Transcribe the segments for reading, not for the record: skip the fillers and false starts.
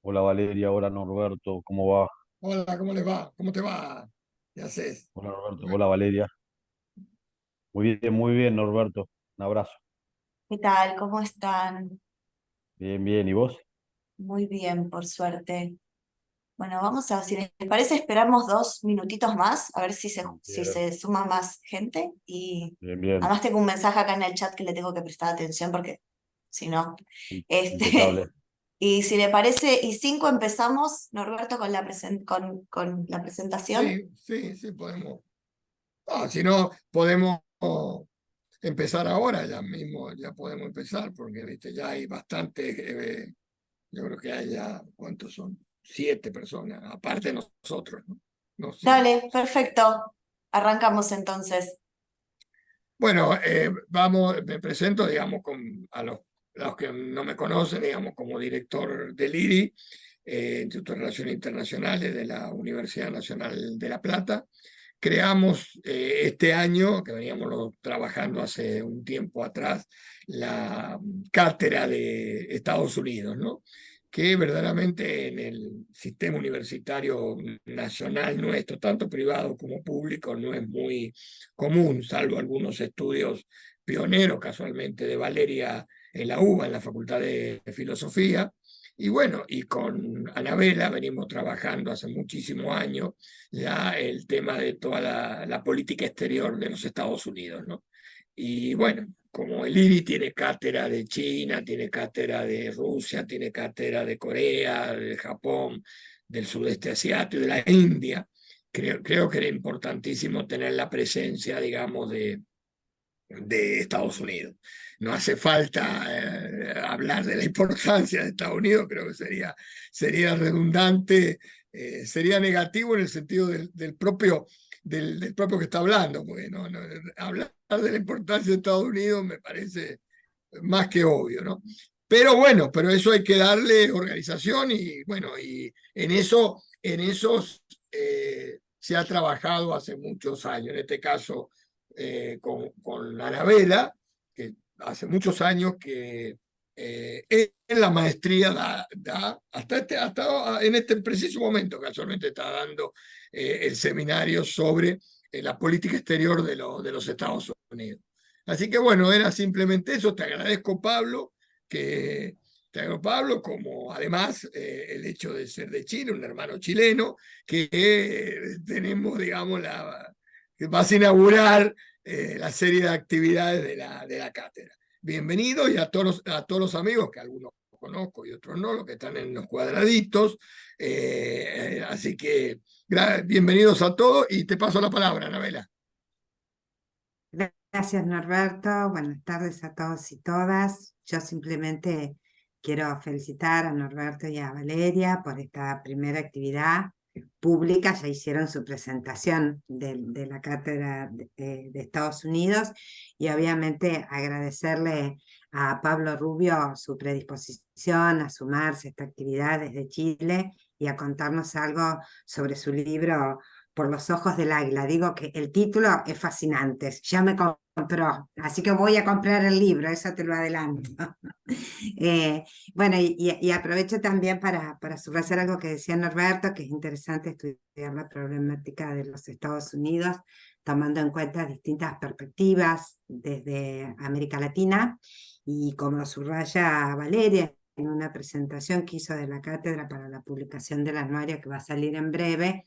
Hola Valeria, hola Norberto, ¿cómo va? Hola, ¿cómo les va? ¿Cómo te va? ¿Qué haces? Hola Norberto, Bueno, hola Valeria. Muy bien Norberto. Un abrazo. ¿Qué tal? ¿Cómo están? Bien, bien. ¿Y vos? Muy bien, por suerte. Bueno, vamos a, si les parece, esperamos 2 minutitos más, a ver si Bien, se suma más gente. Y bien, bien. además tengo un mensaje acá en el chat que le tengo que prestar atención porque si no. Impecable. Este, y si le parece, y 5 empezamos, Norberto, con con la presentación. sí, sí, sí, podemos. Si no, podemos empezar ahora, ya mismo, ya podemos empezar, porque viste, ya hay bastante, yo creo que hay ya, ¿cuántos son? 7 personas, aparte de nosotros, ¿no? No, sí. Dale, perfecto. Arrancamos entonces. Bueno, vamos, me presento, digamos, los que no me conocen, digamos, como director del IRI, Instituto de Relaciones Internacionales de la Universidad Nacional de La Plata. Creamos este año, que veníamos trabajando hace un tiempo atrás, la cátedra de Estados Unidos, ¿no? Que verdaderamente en el sistema universitario nacional nuestro, tanto privado como público, no es muy común, salvo algunos estudios pioneros casualmente de Valeria en la UBA, en la Facultad de Filosofía. Y bueno, y con Anabela venimos trabajando hace muchísimos años ya el tema de toda la política exterior de los Estados Unidos, ¿no? Y bueno, como el IRI tiene cátedra de China, tiene cátedra de Rusia, tiene cátedra de Corea, de Japón, del sudeste asiático y de la India, creo que era importantísimo tener la presencia, digamos, de Estados Unidos. No hace falta hablar de la importancia de Estados Unidos, creo que sería redundante, sería negativo en el sentido del propio que está hablando, porque hablar de la importancia de Estados Unidos me parece más que obvio, ¿no? Pero bueno, pero eso hay que darle organización y bueno, y en esos se ha trabajado hace muchos años, en este caso con Anabela, que hace muchos años que en la maestría hasta en este preciso momento, casualmente está dando el seminario sobre la política exterior de los Estados Unidos. Así que bueno, era simplemente eso. Te agradezco, Pablo, que te agradezco, Pablo, como además el hecho de ser de Chile, un hermano chileno, que tenemos, digamos, que vas a inaugurar la serie de actividades de la cátedra. Bienvenido y a todos los amigos, que algunos conozco y otros no, los que están en los cuadraditos. Así que bienvenidos a todos y te paso la palabra, Anabela. Gracias, Norberto. Buenas tardes a todos y todas. Yo simplemente quiero felicitar a Norberto y a Valeria por esta primera actividad pública. Ya hicieron su presentación de la Cátedra de Estados Unidos y obviamente agradecerle a Pablo Rubio su predisposición a sumarse a esta actividad desde Chile y a contarnos algo sobre su libro Por los ojos del águila. Digo que el título es fascinante, ya me compró, así que voy a comprar el libro, eso te lo adelanto. Eh, bueno, y aprovecho también para subrayar algo que decía Norberto, que es interesante estudiar la problemática de los Estados Unidos, tomando en cuenta distintas perspectivas desde América Latina, y como subraya Valeria en una presentación que hizo de la cátedra para la publicación del anuario que va a salir en breve,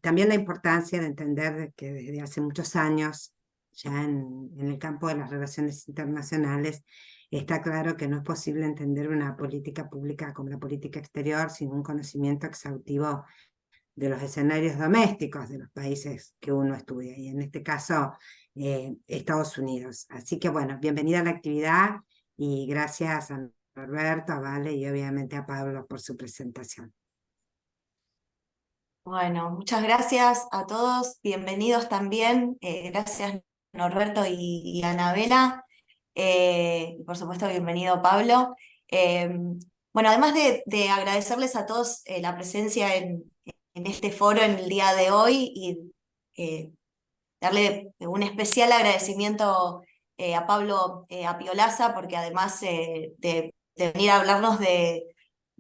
también la importancia de entender que desde hace muchos años, ya en el campo de las relaciones internacionales, está claro que no es posible entender una política pública como la política exterior sin un conocimiento exhaustivo de los escenarios domésticos de los países que uno estudia, y en este caso Estados Unidos. Así que bueno, bienvenida a la actividad y gracias a Norberto, a Vale y obviamente a Pablo por su presentación. Bueno, muchas gracias a todos, bienvenidos también, gracias Norberto y Anabela, y por supuesto bienvenido Pablo. Eh, bueno, además de agradecerles a todos la presencia en este foro en el día de hoy y darle un especial agradecimiento a Pablo Apiolaza, porque además de venir a hablarnos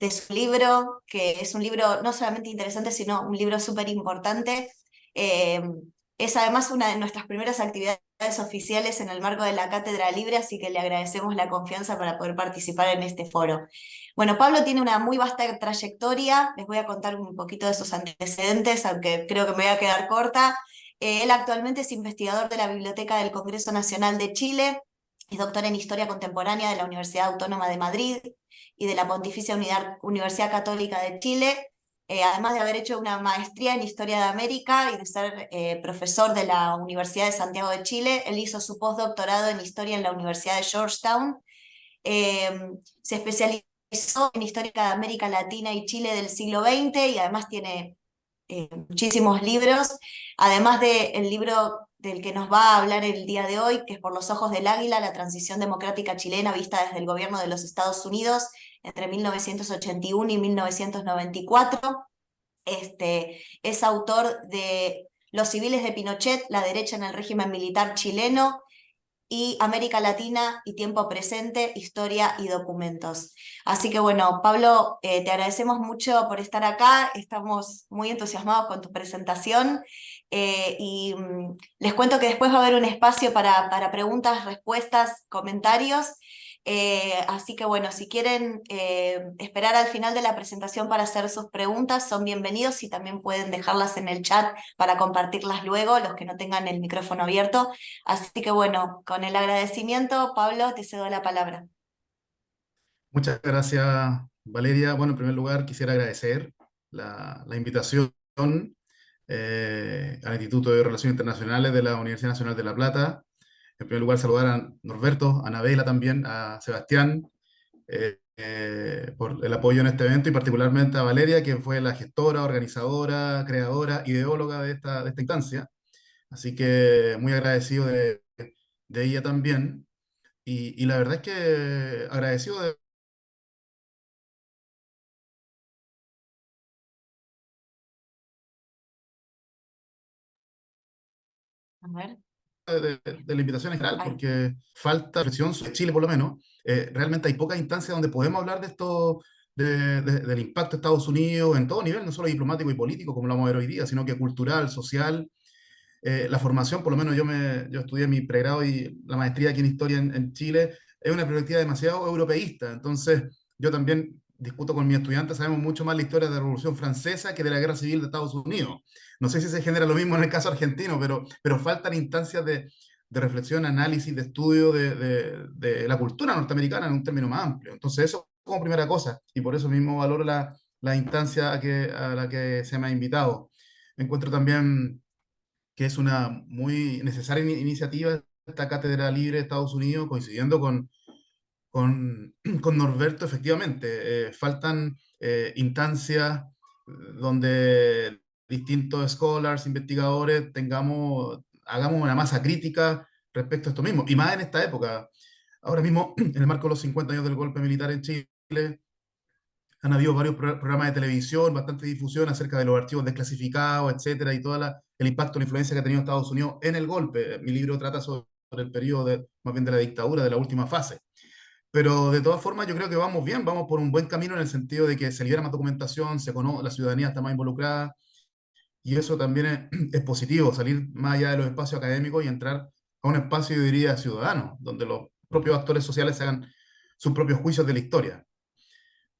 su libro, que es un libro no solamente interesante, sino un libro súper importante. Es además una de nuestras primeras actividades oficiales en el marco de la Cátedra Libre, así que le agradecemos la confianza para poder participar en este foro. Bueno, Pablo tiene una muy vasta trayectoria, les voy a contar un poquito de sus antecedentes, aunque creo que me voy a quedar corta. Él actualmente es investigador de la Biblioteca del Congreso Nacional de Chile, es doctor en Historia Contemporánea de la Universidad Autónoma de Madrid y de la Pontificia Universidad Católica de Chile, además de haber hecho una maestría en Historia de América y de ser profesor de la Universidad de Santiago de Chile. Él hizo su postdoctorado en Historia en la Universidad de Georgetown. Se especializó en Historia de América Latina y Chile del siglo XX y además tiene muchísimos libros, además del libro del que nos va a hablar el día de hoy, que es Por los ojos del águila, la transición democrática chilena vista desde el gobierno de los Estados Unidos entre 1981 y 1994. Es autor de Los civiles de Pinochet, la derecha en el régimen militar chileno, y América Latina y tiempo presente, historia y documentos. Así que bueno, Pablo, te agradecemos mucho por estar acá, estamos muy entusiasmados con tu presentación y les cuento que después va a haber un espacio para preguntas, respuestas, comentarios. Así que bueno, si quieren esperar al final de la presentación para hacer sus preguntas, son bienvenidos y también pueden dejarlas en el chat para compartirlas luego, los que no tengan el micrófono abierto. Así que bueno, con el agradecimiento, Pablo, te cedo la palabra. Muchas gracias, Valeria. Bueno, en primer lugar, quisiera agradecer la invitación al Instituto de Relaciones Internacionales de la Universidad Nacional de La Plata. En primer lugar, saludar a Norberto, a Anabela también, a Sebastián, por el apoyo en este evento y particularmente a Valeria, que fue la gestora, organizadora, creadora, ideóloga de esta instancia. Así que muy agradecido de ella también. Y la verdad es que agradecido A ver. de la invitación en general, Ay. porque falta reflexión sobre Chile, por lo menos. Realmente hay pocas instancias donde podemos hablar de esto, del impacto de Estados Unidos en todo nivel, no solo diplomático y político, como lo vamos a ver hoy día, sino que cultural, social. La formación, por lo menos yo estudié mi pregrado y la maestría aquí en Historia en Chile, es una perspectiva demasiado europeísta. Entonces, yo también discuto con mis estudiantes, sabemos mucho más la historia de la Revolución Francesa que de la Guerra Civil de Estados Unidos. No sé si se genera lo mismo en el caso argentino, pero faltan instancias de reflexión, análisis, de estudio de la cultura norteamericana en un término más amplio. Entonces, eso como primera cosa, y por eso mismo valoro la instancia a la que se me ha invitado. Encuentro también que es una muy necesaria iniciativa esta Cátedra Libre de Estados Unidos, coincidiendo con Norberto, efectivamente. Faltan instancias donde distintos scholars, investigadores, hagamos una masa crítica respecto a esto mismo, y más en esta época. Ahora mismo, en el marco de los 50 años del golpe militar en Chile, han habido varios programas de televisión, bastante difusión acerca de los archivos desclasificados, etcétera, y todo el impacto, la influencia que ha tenido Estados Unidos en el golpe. Mi libro trata sobre el periodo más bien de la dictadura, de la última fase. Pero de todas formas yo creo que vamos bien, vamos por un buen camino en el sentido de que se libera más documentación, la ciudadanía está más involucrada, y eso también es positivo, salir más allá de los espacios académicos y entrar a un espacio, yo diría, ciudadano, donde los propios actores sociales hagan sus propios juicios de la historia.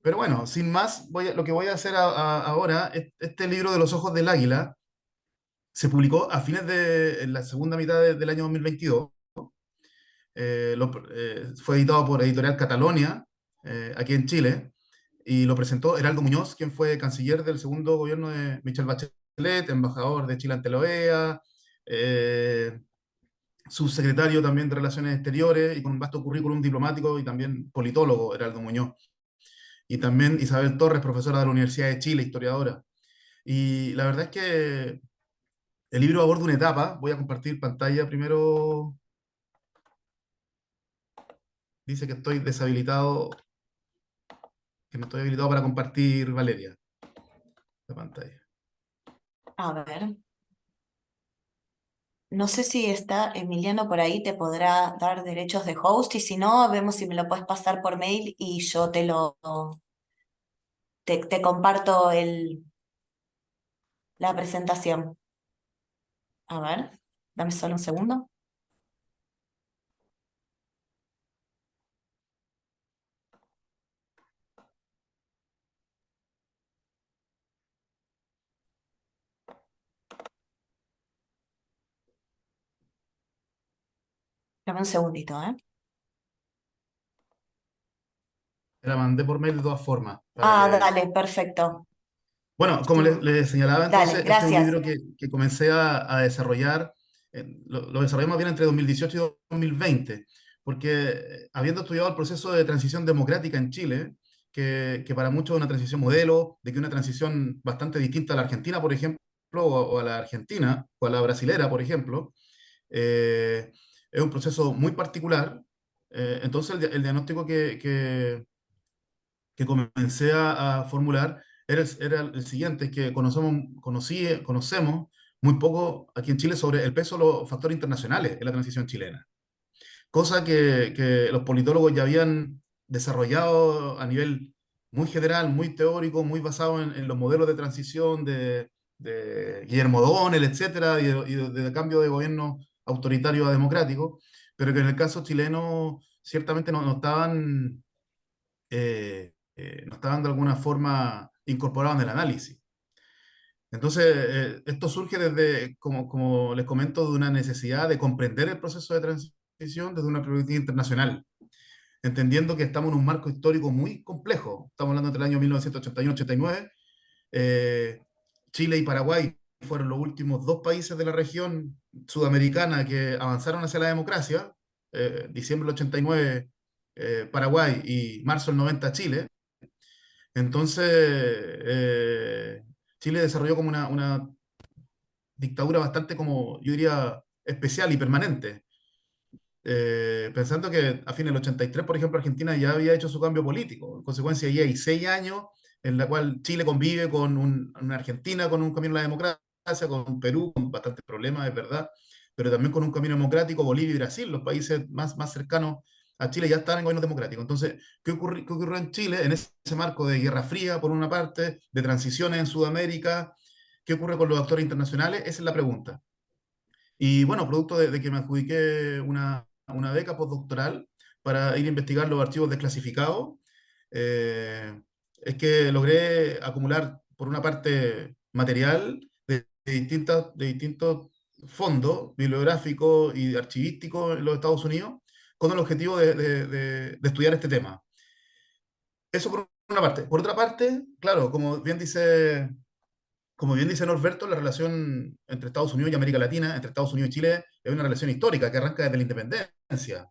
Pero bueno, sin más, lo que voy a hacer ahora, este libro de Los ojos del águila se publicó a fines de en la segunda mitad del año 2022. Fue editado por Editorial Catalonia, aquí en Chile, y lo presentó Heraldo Muñoz, quien fue canciller del segundo gobierno de Michelle Bachelet, embajador de Chile ante la OEA, subsecretario también de Relaciones Exteriores y con un vasto currículum diplomático y también politólogo, Heraldo Muñoz. Y también Isabel Torres, profesora de la Universidad de Chile, historiadora. Y la verdad es que el libro aborda una etapa. Voy a compartir pantalla primero. Dice que estoy deshabilitado, que no estoy habilitado para compartir, Valeria, la pantalla. A ver. No sé si está Emiliano por ahí, te podrá dar derechos de host y si no, vemos si me lo puedes pasar por mail y yo te lo te comparto la presentación. A ver, dame solo un segundo. Dame un segundito, ¿eh? Te la mandé por mail de todas formas, para Ah, que... dale, perfecto. Bueno, como Sí. les señalaba Dale, entonces, este es un gracias. libro que comencé a desarrollar, lo desarrollé más bien entre 2018 y 2020, porque habiendo estudiado el proceso de transición democrática en Chile, que para muchos es una transición modelo, de que una transición bastante distinta a la Argentina, por ejemplo, o a la Argentina, o a la brasilera, por ejemplo, es un proceso muy particular. Entonces el diagnóstico que comencé a formular era el siguiente, es que conocemos muy poco aquí en Chile sobre el peso de los factores internacionales en la transición chilena, cosa que los politólogos ya habían desarrollado a nivel muy general, muy teórico, muy basado en los modelos de transición de Guillermo O'Donnell, etcétera, de cambio de gobierno autoritario a democrático, pero que en el caso chileno ciertamente no estaban de alguna forma incorporados en el análisis. Entonces, esto surge desde, como les comento, de una necesidad de comprender el proceso de transición desde una perspectiva internacional, entendiendo que estamos en un marco histórico muy complejo. Estamos hablando entre el año 1981 y 89. Chile y Paraguay fueron los últimos dos países de la región sudamericana que avanzaron hacia la democracia. Diciembre del 89, Paraguay, y marzo del 90, Chile. Entonces, Chile desarrolló como una dictadura bastante, como yo diría, especial y permanente. Pensando que a fines del 83, por ejemplo, Argentina ya había hecho su cambio político. En consecuencia, ya hay 6 años en la cual Chile convive con una Argentina con un camino a la democracia, con un Perú con bastantes problemas, es verdad, pero también con un camino democrático, Bolivia y Brasil, los países más cercanos a Chile ya están en gobierno democrático. Entonces, qué ocurrió en Chile en ese marco de Guerra Fría, por una parte, de transiciones en Sudamérica? ¿Qué ocurre con los actores internacionales? Esa es la pregunta. Y bueno, producto de que me adjudiqué una beca postdoctoral para ir a investigar los archivos desclasificados, eh, es que logré acumular, por una parte, material de distintos fondos bibliográficos y archivísticos en los Estados Unidos, con el objetivo de estudiar este tema. Eso por una parte. Por otra parte, claro, como bien dice Norberto, la relación entre Estados Unidos y América Latina, entre Estados Unidos y Chile, es una relación histórica que arranca desde la independencia.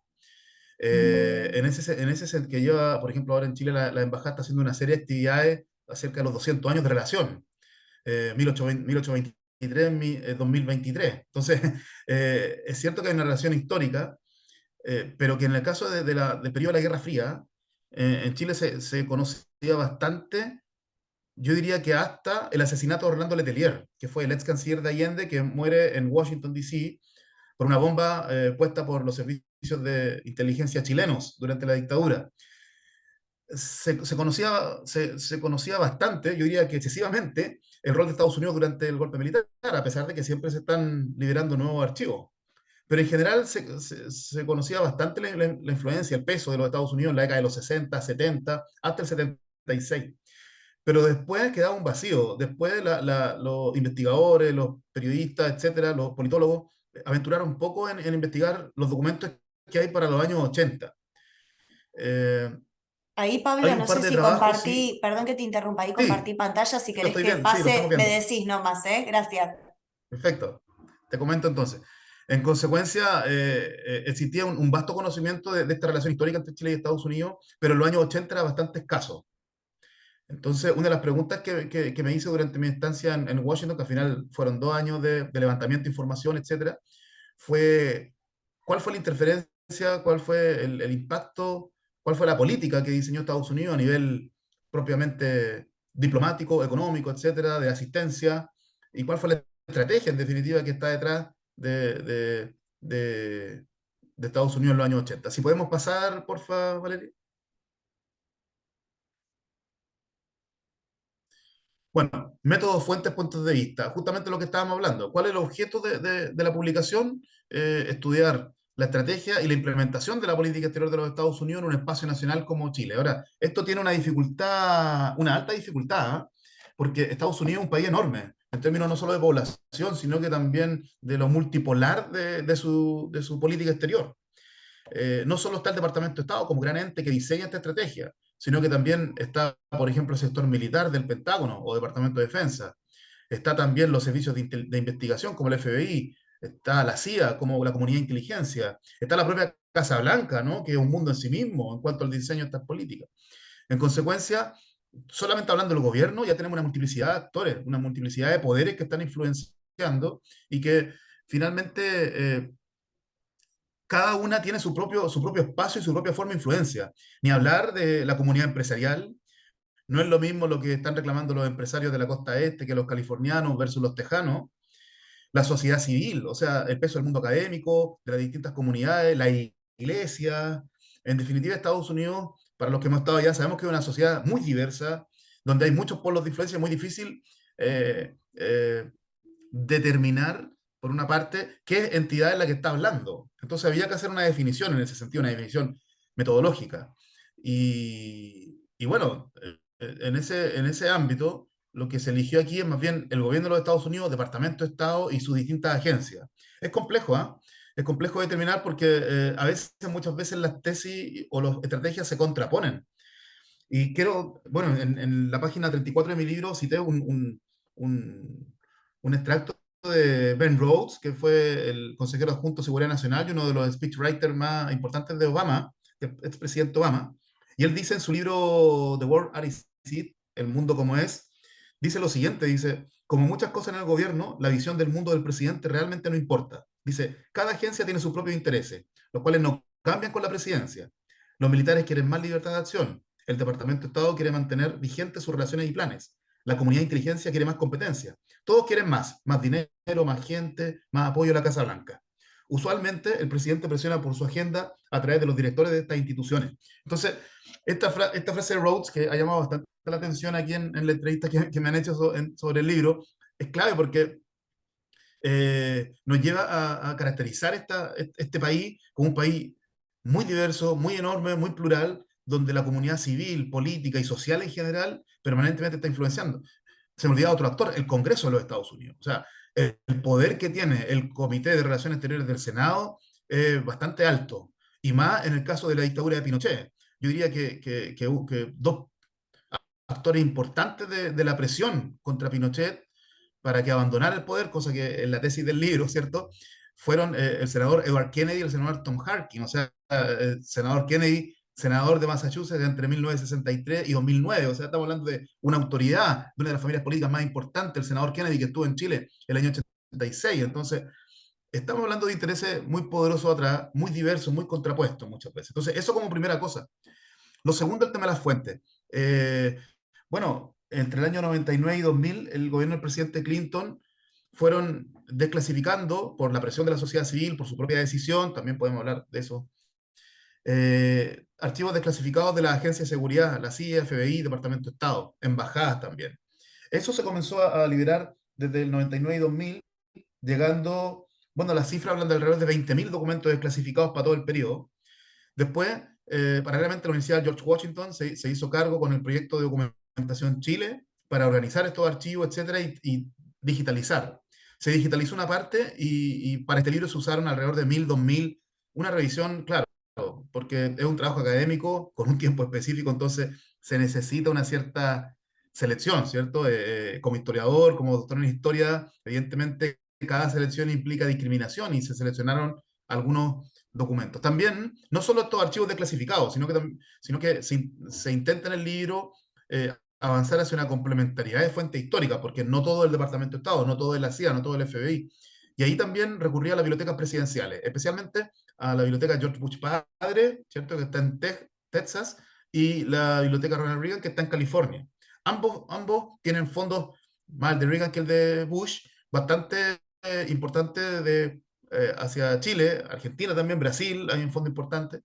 Que lleva, por ejemplo, ahora en Chile la embajada está haciendo una serie de actividades acerca de los 200 años de relación, 1823, 2023. Entonces, es cierto que hay una relación histórica, pero que en el caso del periodo de la Guerra Fría, en Chile se conocía bastante, yo diría que hasta el asesinato de Orlando Letelier, que fue el ex canciller de Allende, que muere en Washington, D.C., por una bomba puesta por los servicios de inteligencia chilenos durante la dictadura. Se conocía bastante, yo diría que excesivamente, el rol de Estados Unidos durante el golpe militar, a pesar de que siempre se están liberando nuevos archivos. Pero en general se conocía bastante la influencia, el peso de los Estados Unidos en la década de los 60, 70, hasta el 76. Pero después quedaba un vacío. Después los investigadores, los periodistas, etcétera, los politólogos, aventuraron un poco en investigar los documentos que hay para los años 80. Eh, Ahí, Hay Pablo, un no par sé de si trabajos, sí. compartí, perdón que te interrumpa, ahí compartí Sí, pantalla, si sí, lo querés estoy que viendo, sí, lo estamos pase, me viendo. decís nomás, ¿eh? Gracias. Perfecto. Te comento entonces. En consecuencia, existía un vasto conocimiento de esta relación histórica entre Chile y Estados Unidos, pero en los años 80 era bastante escaso. Entonces, una de las preguntas que me hice durante mi estancia en Washington, que al final fueron 2 años de levantamiento de información, etcétera, fue cuál fue la interferencia, cuál fue el impacto, cuál fue la política que diseñó Estados Unidos a nivel propiamente diplomático, económico, etcétera, de asistencia, y cuál fue la estrategia, en definitiva, que está detrás de Estados Unidos en los años 80. Si podemos pasar, porfa, Valeria. Bueno, métodos, fuentes, puntos de vista. Justamente lo que estábamos hablando. ¿Cuál es el objeto de la publicación? Estudiar la estrategia y la implementación de la política exterior de los Estados Unidos en un espacio nacional como Chile. Ahora, esto tiene una dificultad, una alta dificultad, ¿ah? Porque Estados Unidos es un país enorme, en términos no solo de población, sino que también de lo multipolar de su política exterior. No solo está el Departamento de Estado como gran ente que diseña esta estrategia, sino que también está, por ejemplo, el sector militar del Pentágono o Departamento de Defensa. Está también los servicios de investigación como el FBI, está la CIA como la comunidad de inteligencia, está la propia Casa Blanca, ¿no? Que es un mundo en sí mismo en cuanto al diseño de estas políticas. En consecuencia, solamente hablando del gobierno, ya tenemos una multiplicidad de actores, una multiplicidad de poderes que están influenciando y que finalmente cada una tiene su propio espacio y su propia forma de influencia. Ni hablar de la comunidad empresarial. No es lo mismo lo que están reclamando los empresarios de la costa este que los californianos versus los tejanos. La sociedad civil, o sea, el peso del mundo académico, de las distintas comunidades, la iglesia. En definitiva, Estados Unidos, para los que hemos estado allá, sabemos que es una sociedad muy diversa, donde hay muchos polos de influencia, muy difícil eh, eh, determinar, por una parte, qué entidad es la que está hablando. Entonces había que hacer una definición en ese sentido, una definición metodológica. Y bueno, en ese ámbito, lo que se eligió aquí es más bien el gobierno de los Estados Unidos, Departamento de Estado y sus distintas agencias. Es complejo, ¿ah? Es complejo determinar porque a veces, muchas veces las tesis o las estrategias se contraponen. Y quiero, bueno, en la página 34 de mi libro cité un extracto de Ben Rhodes, que fue el consejero adjunto de Seguridad Nacional y uno de los speechwriters más importantes de Obama, del expresidente Obama. Y él dice en su libro The World as It Is, El mundo como es, dice lo siguiente, dice, como muchas cosas en el gobierno, la visión del mundo del presidente realmente no importa. Dice, cada agencia tiene sus propios intereses, los cuales no cambian con la presidencia. Los militares quieren más libertad de acción. El Departamento de Estado quiere mantener vigentes sus relaciones y planes. La comunidad de inteligencia quiere más competencia. Todos quieren más dinero, más gente, más apoyo a la Casa Blanca. Usualmente el presidente presiona por su agenda a través de los directores de estas instituciones. Entonces, esta frase de Rhodes, que ha llamado bastante la atención aquí en la entrevista que me han hecho sobre el libro, es clave porque nos lleva a caracterizar este país como un país muy diverso, muy enorme, muy plural, donde la comunidad civil, política y social en general permanentemente está influenciando. Se me olvidaba otro actor, el Congreso de los Estados Unidos. O sea, el poder que tiene el Comité de Relaciones Exteriores del Senado es bastante alto, y más en el caso de la dictadura de Pinochet. Yo diría que dos actores importantes de la presión contra Pinochet para que abandonara el poder, cosa que en la tesis del libro, ¿cierto? Fueron el senador Edward Kennedy y el senador Tom Harkin, o sea, el senador Kennedy, senador de Massachusetts entre 1963 y 2009, o sea, estamos hablando de una autoridad, de una de las familias políticas más importantes, el senador Kennedy que estuvo en Chile el año 86, entonces estamos hablando de intereses muy poderosos atrás, muy diversos, muy contrapuestos muchas veces. Entonces, eso como primera cosa. Lo segundo, el tema de las fuentes. Bueno, entre el año 99 y 2000, el gobierno del presidente Clinton fueron desclasificando por la presión de la sociedad civil, por su propia decisión, también podemos hablar de eso, archivos desclasificados de la Agencia de Seguridad, la CIA, FBI, Departamento de Estado, embajadas también. Eso se comenzó a liberar desde el 99 y 2000, llegando, bueno, las cifras hablan de alrededor de 20.000 documentos desclasificados para todo el periodo. Después, paralelamente, la Universidad George Washington se hizo cargo con el proyecto de documentación Chile para organizar estos archivos, etcétera, y digitalizar. Se digitalizó una parte y para este libro se usaron alrededor de 1.000, 2.000, una revisión, claro, porque es un trabajo académico con un tiempo específico, entonces se necesita una cierta selección, ¿cierto? Como historiador, como doctor en historia, evidentemente cada selección implica discriminación y se seleccionaron algunos documentos. También, no solo estos archivos desclasificados, sino que se intenta en el libro avanzar hacia una complementariedad de fuente histórica, porque no todo el Departamento de Estado, no todo es la CIA, no todo el FBI. Y ahí también recurría a las bibliotecas presidenciales, especialmente a la biblioteca George Bush Padre, ¿cierto? Que está en Texas, y la biblioteca Ronald Reagan, que está en California. Ambos tienen fondos, más el de Reagan que el de Bush, bastante importantes hacia Chile, Argentina también, Brasil, hay un fondo importante,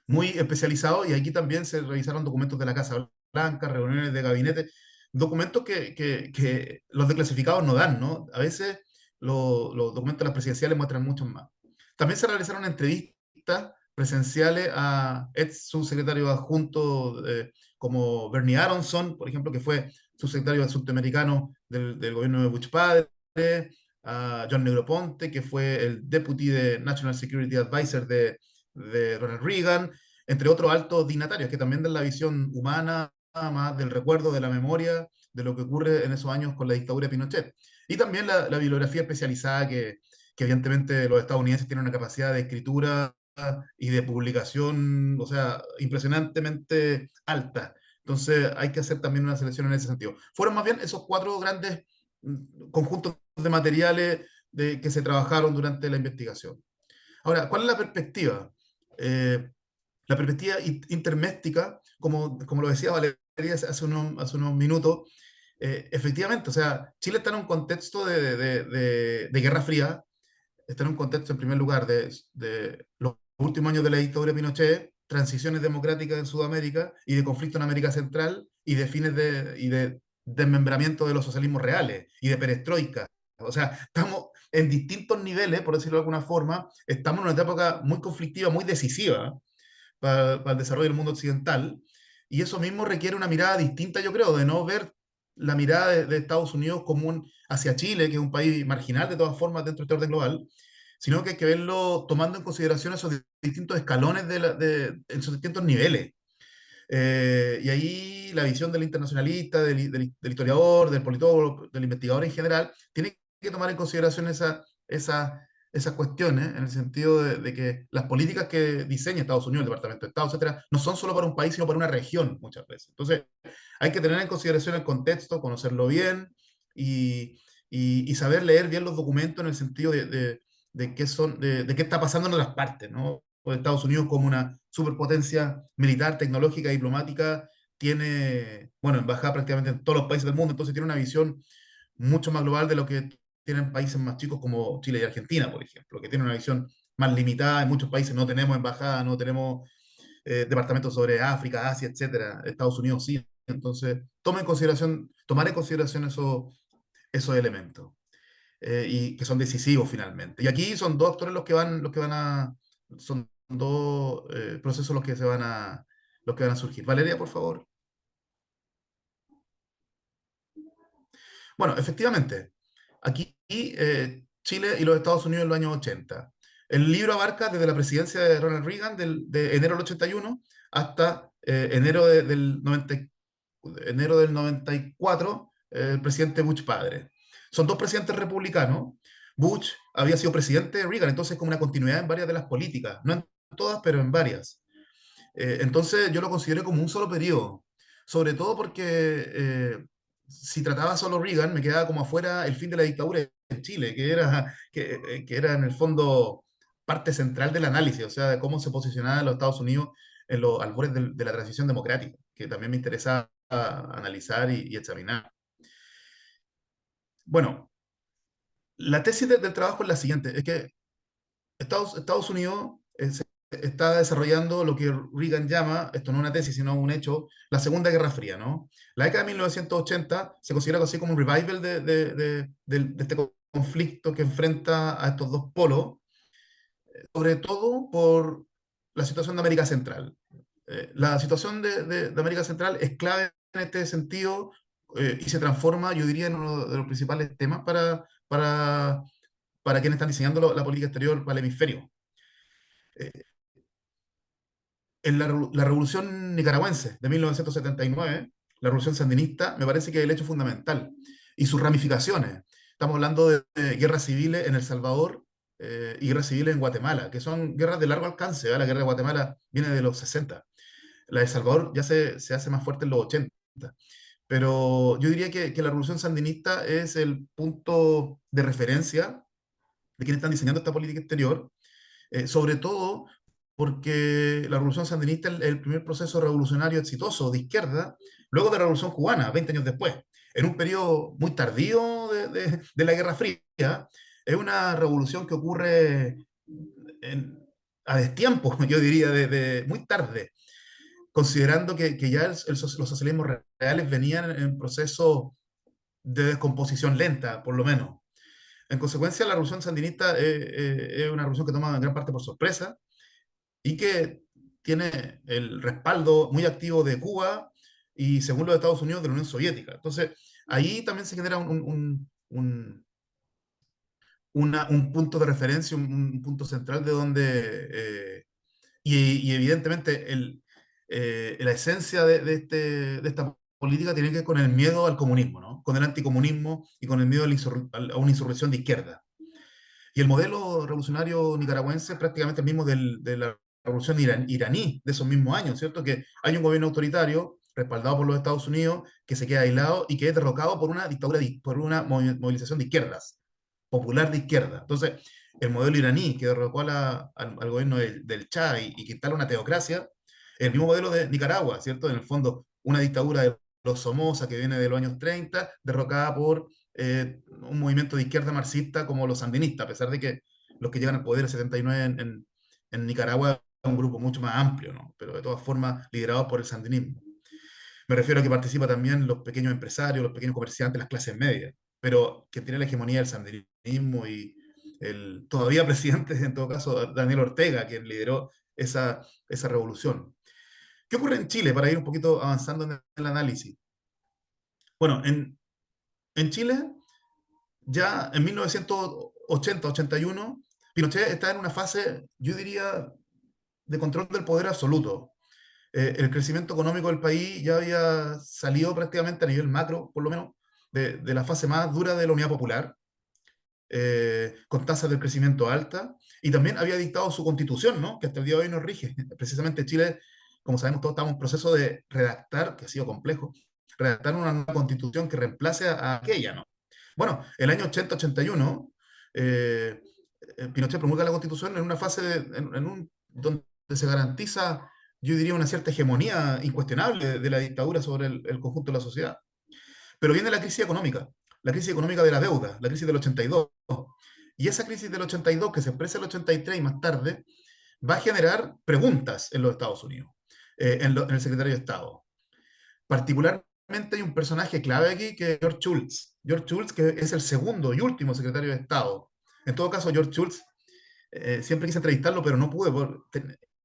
muy especializado, y aquí también se revisaron documentos de la Casa Blanca, reuniones de gabinete. documentos que los declasificados no dan, ¿no? A veces los documentos de las presidenciales muestran mucho más. También se realizaron entrevistas presenciales a ex subsecretarios adjuntos como Bernie Aronson, por ejemplo, que fue subsecretario norteamericano del gobierno de Bush padre, a John Negroponte, que fue el deputy de National Security Advisor de Ronald Reagan, entre otros altos dignatarios que también dan la visión humana, más del recuerdo, de la memoria, de lo que ocurre en esos años con la dictadura de Pinochet. Y también la bibliografía especializada que evidentemente los estadounidenses tienen una capacidad de escritura y de publicación, o sea, impresionantemente alta. Entonces hay que hacer también una selección en ese sentido. Fueron más bien esos 4 grandes conjuntos de materiales que se trabajaron durante la investigación. Ahora, ¿cuál es la perspectiva? La perspectiva interméstica, como lo decía Valeria hace unos minutos, efectivamente, o sea, Chile está en un contexto de Guerra Fría, está en un contexto, en primer lugar, de los últimos años de la dictadura de Pinochet, transiciones democráticas en Sudamérica y de conflicto en América Central y de fines y de desmembramiento de los socialismos reales y de perestroika. O sea, estamos en distintos niveles, por decirlo de alguna forma, estamos en una época muy conflictiva, muy decisiva para el desarrollo del mundo occidental, y eso mismo requiere una mirada distinta, yo creo, de no ver la mirada de Estados Unidos como hacia Chile, que es un país marginal de todas formas dentro de este orden global, sino que hay que verlo tomando en consideración esos distintos escalones en esos distintos niveles. Y ahí la visión del internacionalista, del historiador, del politólogo, del investigador en general, tiene que tomar en consideración esas cuestiones, en el sentido de que las políticas que diseña Estados Unidos, el Departamento de Estado, etcétera, no son solo para un país, sino para una región muchas veces. Entonces, hay que tener en consideración el contexto, conocerlo bien y saber leer bien los documentos en el sentido de qué está pasando en otras partes, ¿no? Pues Estados Unidos como una superpotencia militar, tecnológica, diplomática, tiene, bueno, embajada prácticamente en todos los países del mundo, entonces tiene una visión mucho más global de lo que tienen países más chicos como Chile y Argentina, por ejemplo, que tienen una visión más limitada. En muchos países no tenemos embajada, no tenemos departamentos sobre África, Asia, etcétera. Estados Unidos sí. Entonces, tomar en consideración esos elementos y que son decisivos finalmente. Y aquí son 2 actores son 2 procesos los que van a surgir. Valeria, por favor. Bueno, efectivamente, aquí Chile y los Estados Unidos en los años 80. El libro abarca desde la presidencia de Ronald Reagan de enero del 81 hasta enero del 94, el presidente Bush padre. Son 2 presidentes republicanos. Bush había sido presidente de Reagan, entonces como una continuidad en varias de las políticas, no en todas, pero en varias. Entonces yo lo consideré como un solo periodo, sobre todo porque si trataba solo Reagan, me quedaba como afuera el fin de la dictadura en Chile, que era en el fondo parte central del análisis, o sea, de cómo se posicionaban los Estados Unidos en los albores de la transición democrática, que también me interesaba analizar y examinar. Bueno, la tesis del trabajo es la siguiente, es que Estados Unidos está desarrollando lo que Reagan llama, esto no es una tesis, sino un hecho, la Segunda Guerra Fría, ¿no? La década de 1980 se considera así como un revival de este conflicto que enfrenta a estos 2 polos, sobre todo por la situación de América Central. La situación de América Central es clave en este sentido y se transforma, yo diría, en uno de los principales temas para quienes están diseñando la política exterior para el hemisferio. En la revolución nicaragüense de 1979, la revolución sandinista, me parece que es el hecho fundamental. Y sus ramificaciones. Estamos hablando de guerras civiles en El Salvador y guerras civiles en Guatemala, que son guerras de largo alcance. La guerra de Guatemala viene de los 60. La de El Salvador ya se hace más fuerte en los 80. Pero yo diría que la revolución sandinista es el punto de referencia de quienes están diseñando esta política exterior, sobre todo porque la revolución sandinista es el primer proceso revolucionario exitoso de izquierda, luego de la revolución cubana, 20 años después, en un periodo muy tardío de la Guerra Fría. Es una revolución que ocurre a destiempo, yo diría, muy tarde. considerando que ya los socialismos reales venían en proceso de descomposición lenta, por lo menos. En consecuencia, la revolución sandinista es una revolución que toma en gran parte por sorpresa y que tiene el respaldo muy activo de Cuba y, según los Estados Unidos, de la Unión Soviética. Entonces, ahí también se genera un punto de referencia, un punto central de donde, y evidentemente la esencia de esta política tiene que ver con el miedo al comunismo, ¿no? Con el anticomunismo y con el miedo a una insurrección de izquierda. Y el modelo revolucionario nicaragüense es prácticamente el mismo de la revolución iraní de esos mismos años, ¿cierto? Que hay un gobierno autoritario respaldado por los Estados Unidos que se queda aislado y que es derrocado por una dictadura, por una movilización de izquierdas, popular de izquierda. Entonces, el modelo iraní que derrocó al gobierno del Shah y que instala una teocracia, el mismo modelo de Nicaragua, ¿cierto? En el fondo, una dictadura de los Somoza que viene de los años 30, derrocada por un movimiento de izquierda marxista como los sandinistas, a pesar de que los que llegan al poder en 79 en Nicaragua es un grupo mucho más amplio, ¿no? Pero de todas formas liderados por el sandinismo. Me refiero a que participa también los pequeños empresarios, los pequeños comerciantes, las clases medias, pero que tiene la hegemonía del sandinismo y el todavía presidente, en todo caso, Daniel Ortega, quien lideró esa revolución. ¿Qué ocurre en Chile, para ir un poquito avanzando en el análisis? Bueno, en Chile, ya en 1980-81, Pinochet está en una fase, yo diría, de control del poder absoluto. El crecimiento económico del país ya había salido prácticamente a nivel macro, por lo menos, de la fase más dura de la Unidad Popular, con tasas de crecimiento altas, y también había dictado su constitución, ¿no? Que hasta el día de hoy nos rige. Precisamente Chile, como sabemos todos, estamos en proceso de redactar, que ha sido complejo, redactar una nueva constitución que reemplace a aquella, ¿no? Bueno, el año 80-81, Pinochet promulga la constitución en una fase donde se garantiza, yo diría, una cierta hegemonía incuestionable de la dictadura sobre el conjunto de la sociedad. Pero viene la crisis económica de la deuda, la crisis del 82. Y esa crisis del 82, que se expresa el 83 y más tarde, va a generar preguntas en los Estados Unidos, en el secretario de Estado. Particularmente hay un personaje clave aquí que es George Shultz. George Shultz, que es el segundo y último secretario de Estado. En todo caso, George Shultz, siempre quise entrevistarlo, pero no pude.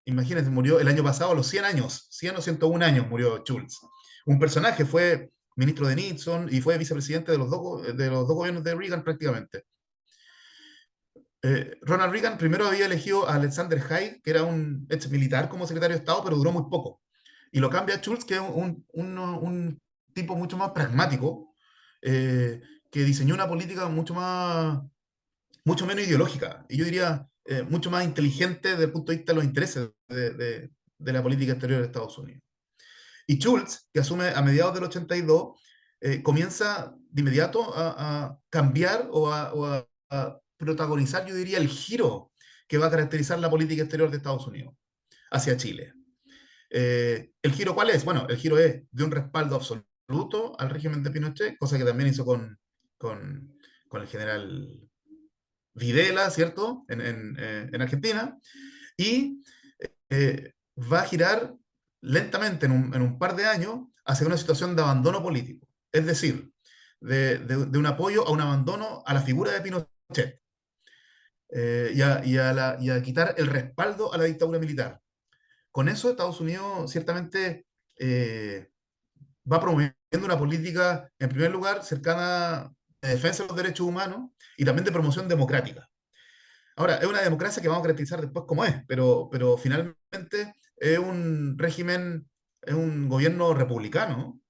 Imagínense, murió el año pasado a los 100 años, 100 o 101 años murió Shultz. Un personaje, fue ministro de Nixon y fue vicepresidente de los dos gobiernos de Reagan prácticamente. Ronald Reagan primero había elegido a Alexander Haig, que era un ex militar, como secretario de Estado, pero duró muy poco. Y lo cambia a Schultz, que es un tipo mucho más pragmático, que diseñó una política mucho menos ideológica, y yo diría mucho más inteligente desde el punto de vista de los intereses de la política exterior de Estados Unidos. Y Schultz, que asume a mediados del 82, comienza de inmediato a cambiar o a protagonizar, yo diría, el giro que va a caracterizar la política exterior de Estados Unidos hacia Chile. ¿El giro cuál es? Bueno, el giro es de un respaldo absoluto al régimen de Pinochet, cosa que también hizo con el general Videla, ¿cierto? En Argentina, y va a girar lentamente en un par de años hacia una situación de abandono político, es decir, de un apoyo a un abandono a la figura de Pinochet, y a quitar el respaldo a la dictadura militar. Con eso Estados Unidos ciertamente va promoviendo una política, en primer lugar, cercana de defensa de los derechos humanos y también de promoción democrática. Ahora, es una democracia que vamos a caracterizar después como es, pero finalmente es un régimen, es un gobierno republicano,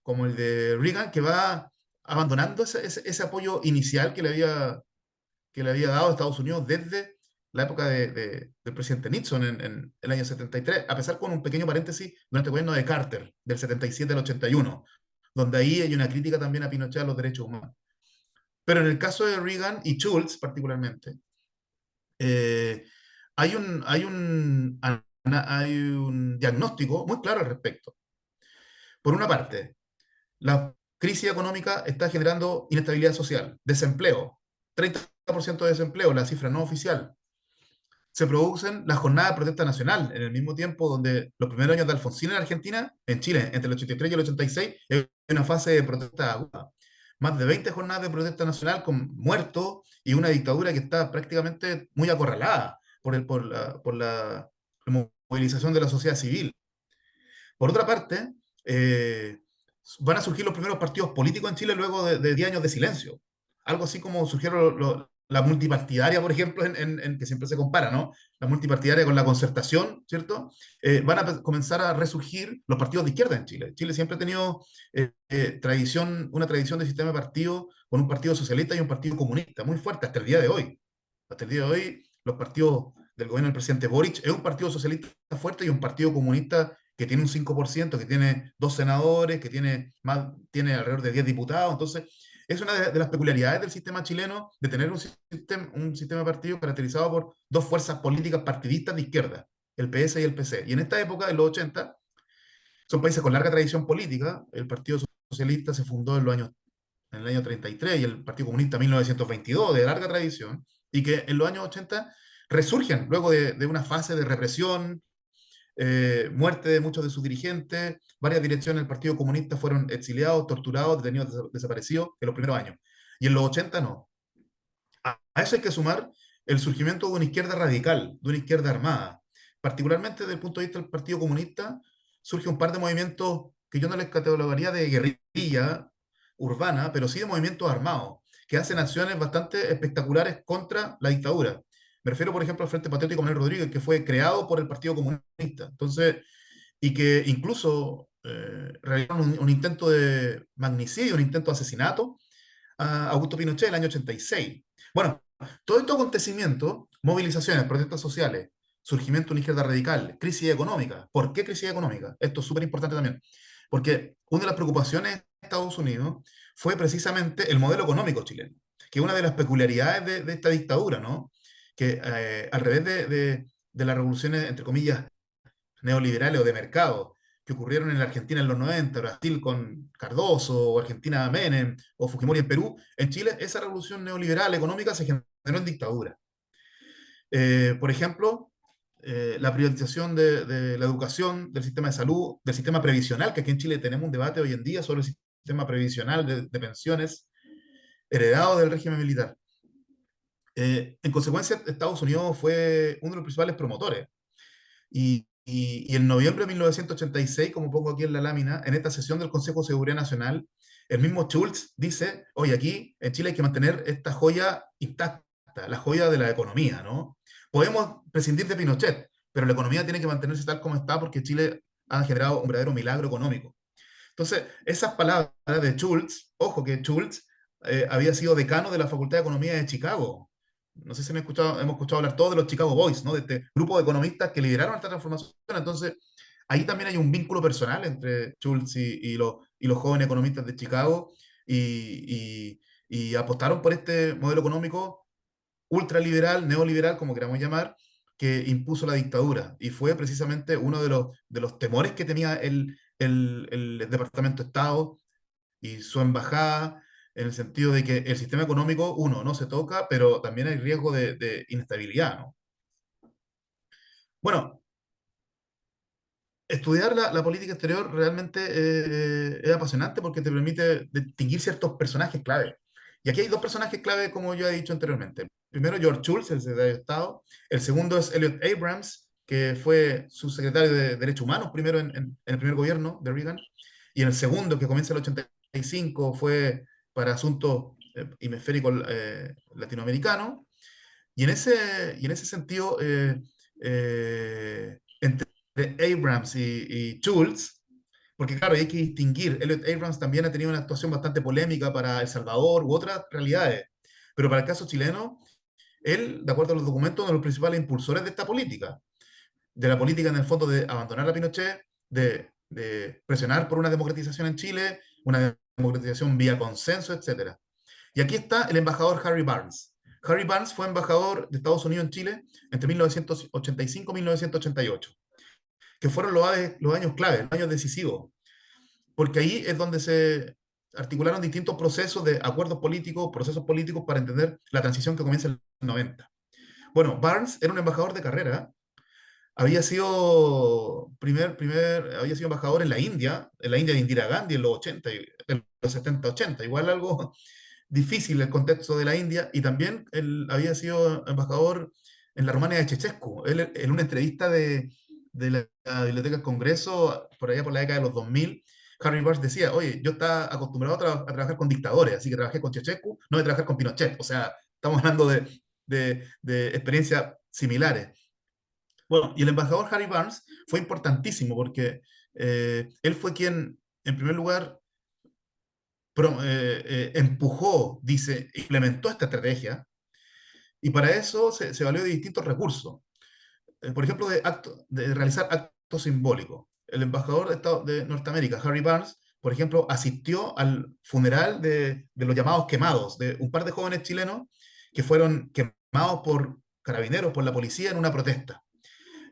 como el de Reagan, que va abandonando ese apoyo inicial que le había dado a Estados Unidos desde la época del presidente Nixon en el año 73, a pesar con un pequeño paréntesis durante el gobierno de Carter, del 77 al 81, donde ahí hay una crítica también a Pinochet a los derechos humanos. Pero en el caso de Reagan y Schultz particularmente, hay un diagnóstico muy claro al respecto. Por una parte, la crisis económica está generando inestabilidad social, desempleo, 30% de desempleo, la cifra no oficial. se producen las jornadas de protesta nacional, en el mismo tiempo donde los primeros años de Alfonsín en Argentina, en Chile, entre el 83 y el 86, hay una fase de protesta aguda. Más de 20 jornadas de protesta nacional con muertos y una dictadura que está prácticamente muy acorralada por la movilización de la sociedad civil. Por otra parte, van a surgir los primeros partidos políticos en Chile luego de 10 años de silencio. Algo así como surgieron la multipartidaria, por ejemplo, que siempre se compara, ¿no? La multipartidaria con la concertación, ¿cierto? Van a comenzar a resurgir los partidos de izquierda en Chile. Chile siempre ha tenido una tradición de sistema de partido con un partido socialista y un partido comunista muy fuerte hasta el día de hoy. Hasta el día de hoy, los partidos del gobierno del presidente Boric es un partido socialista fuerte y un partido comunista que tiene un 5%, que tiene 2 senadores, que tiene alrededor de 10 diputados. Entonces, es una de las peculiaridades del sistema chileno de tener un sistema de partidos caracterizado por 2 fuerzas políticas partidistas de izquierda, el PS y el PC. Y en esta época, en los 80, son países con larga tradición política. El Partido Socialista se fundó en el año 33 y el Partido Comunista en 1922, de larga tradición, y que en los años 80 resurgen luego de una fase de represión, muerte de muchos de sus dirigentes, varias direcciones del Partido Comunista fueron exiliados, torturados, detenidos, desaparecidos en los primeros años. Y en los 80 no. A eso hay que sumar el surgimiento de una izquierda radical, de una izquierda armada. Particularmente desde el punto de vista del Partido Comunista, surge un par de movimientos que yo no les catalogaría de guerrilla urbana, pero sí de movimientos armados, que hacen acciones bastante espectaculares contra la dictadura. Me refiero, por ejemplo, al Frente Patriótico Manuel Rodríguez, que fue creado por el Partido Comunista. Entonces, y que incluso realizaron un intento de magnicidio, un intento de asesinato a Augusto Pinochet en el año 86. Bueno, todo estos acontecimientos, movilizaciones, protestas sociales, surgimiento de una izquierda radical, crisis económica. ¿Por qué crisis económica? Esto es súper importante también. Porque una de las preocupaciones de Estados Unidos fue precisamente el modelo económico chileno, que es una de las peculiaridades de esta dictadura, ¿no? Que al revés de las revoluciones, entre comillas, neoliberales o de mercado que ocurrieron en la Argentina en los 90, Brasil con Cardoso, o Argentina Menem, o Fujimori en Perú, en Chile esa revolución neoliberal económica se generó en dictadura. Por ejemplo, la privatización de la educación, del sistema de salud, del sistema previsional, que aquí en Chile tenemos un debate hoy en día sobre el sistema previsional de pensiones heredado del régimen militar. En consecuencia, Estados Unidos fue uno de los principales promotores. Y en noviembre de 1986, como pongo aquí en la lámina, en esta sesión del Consejo de Seguridad Nacional, el mismo Schultz dice, oye, aquí en Chile hay que mantener esta joya intacta, la joya de la economía, ¿no? Podemos prescindir de Pinochet, pero la economía tiene que mantenerse tal como está porque Chile ha generado un verdadero milagro económico. Entonces, esas palabras de Schultz, ojo que Schultz había sido decano de la Facultad de Economía de Chicago. No sé si hemos escuchado hablar todos de los Chicago Boys, ¿no? De este grupo de economistas que lideraron esta transformación. Entonces, ahí también hay un vínculo personal entre Schultz y los jóvenes economistas de Chicago y apostaron por este modelo económico ultraliberal, neoliberal, como queramos llamar, que impuso la dictadura. Y fue precisamente uno de los temores que tenía el Departamento de Estado y su embajada, en el sentido de que el sistema económico, uno, no se toca, pero también hay riesgo de inestabilidad, ¿no? Bueno, estudiar la política exterior realmente es apasionante porque te permite distinguir ciertos personajes clave. Y aquí hay 2 personajes clave, como yo he dicho anteriormente. Primero, George Shultz, el secretario de Estado. El segundo es Elliot Abrams, que fue subsecretario de Derechos Humanos primero en el primer gobierno de Reagan. Y en el segundo, que comienza en el 85, fue para asuntos hemisféricos latinoamericanos. Y en ese sentido, entre Abrams y Schultz, porque claro, hay que distinguir, Elliot Abrams también ha tenido una actuación bastante polémica para El Salvador u otras realidades, pero para el caso chileno, él, de acuerdo a los documentos, uno de los principales impulsores de esta política, de la política en el fondo de abandonar a Pinochet, de presionar por una democratización en Chile, una democratización vía consenso, etc. Y aquí está el embajador Harry Barnes. Harry Barnes fue embajador de Estados Unidos en Chile entre 1985 y 1988, que fueron los años clave, los años decisivos, porque ahí es donde se articularon distintos procesos de acuerdos políticos, procesos políticos para entender la transición que comienza en el 90. Bueno, Barnes era un embajador de carrera, había sido había sido embajador en la India de Indira Gandhi en los 80, en los 70, 80, igual algo difícil el contexto de la India, y también él había sido embajador en la Rumania de Ceausescu. Él, en una entrevista de la Biblioteca del Congreso, por allá por la década de los 2000, Harry Barnes decía, oye, yo estaba acostumbrado a trabajar con dictadores, así que trabajé con Ceausescu, no de trabajar con Pinochet. O sea, estamos hablando de experiencias similares. Bueno, y el embajador Harry Barnes fue importantísimo porque él fue quien, en primer lugar, empujó, dice, implementó esta estrategia, y para eso se valió de distintos recursos. Por ejemplo, de realizar actos simbólicos. El embajador de Norteamérica, Harry Barnes, por ejemplo, asistió al funeral de los llamados quemados, de un par de jóvenes chilenos que fueron quemados por carabineros, por la policía en una protesta.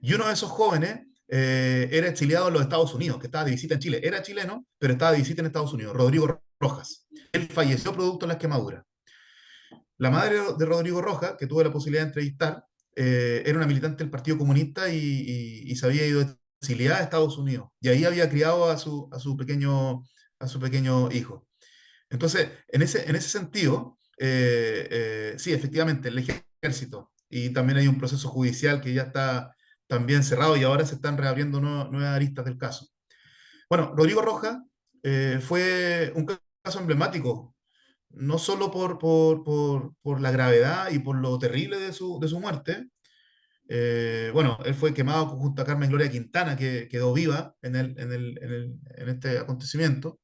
Y uno de esos jóvenes era exiliado en los Estados Unidos, que estaba de visita en Chile. Era chileno, pero estaba de visita en Estados Unidos, Rodrigo Rojas. Él falleció producto de las quemaduras. La madre de Rodrigo Rojas, que tuve la posibilidad de entrevistar, era una militante del Partido Comunista y se había ido exiliada a Estados Unidos. Y ahí había criado a su pequeño hijo. Entonces, en ese sentido, sí, efectivamente, el ejército. Y también hay un proceso judicial que ya está también cerrado y ahora se están reabriendo nuevas aristas del caso. Bueno, Rodrigo Rojas fue un caso emblemático, no solo por la gravedad y por lo terrible de su muerte. Bueno, él fue quemado junto a Carmen Gloria Quintana, que quedó viva en este acontecimiento,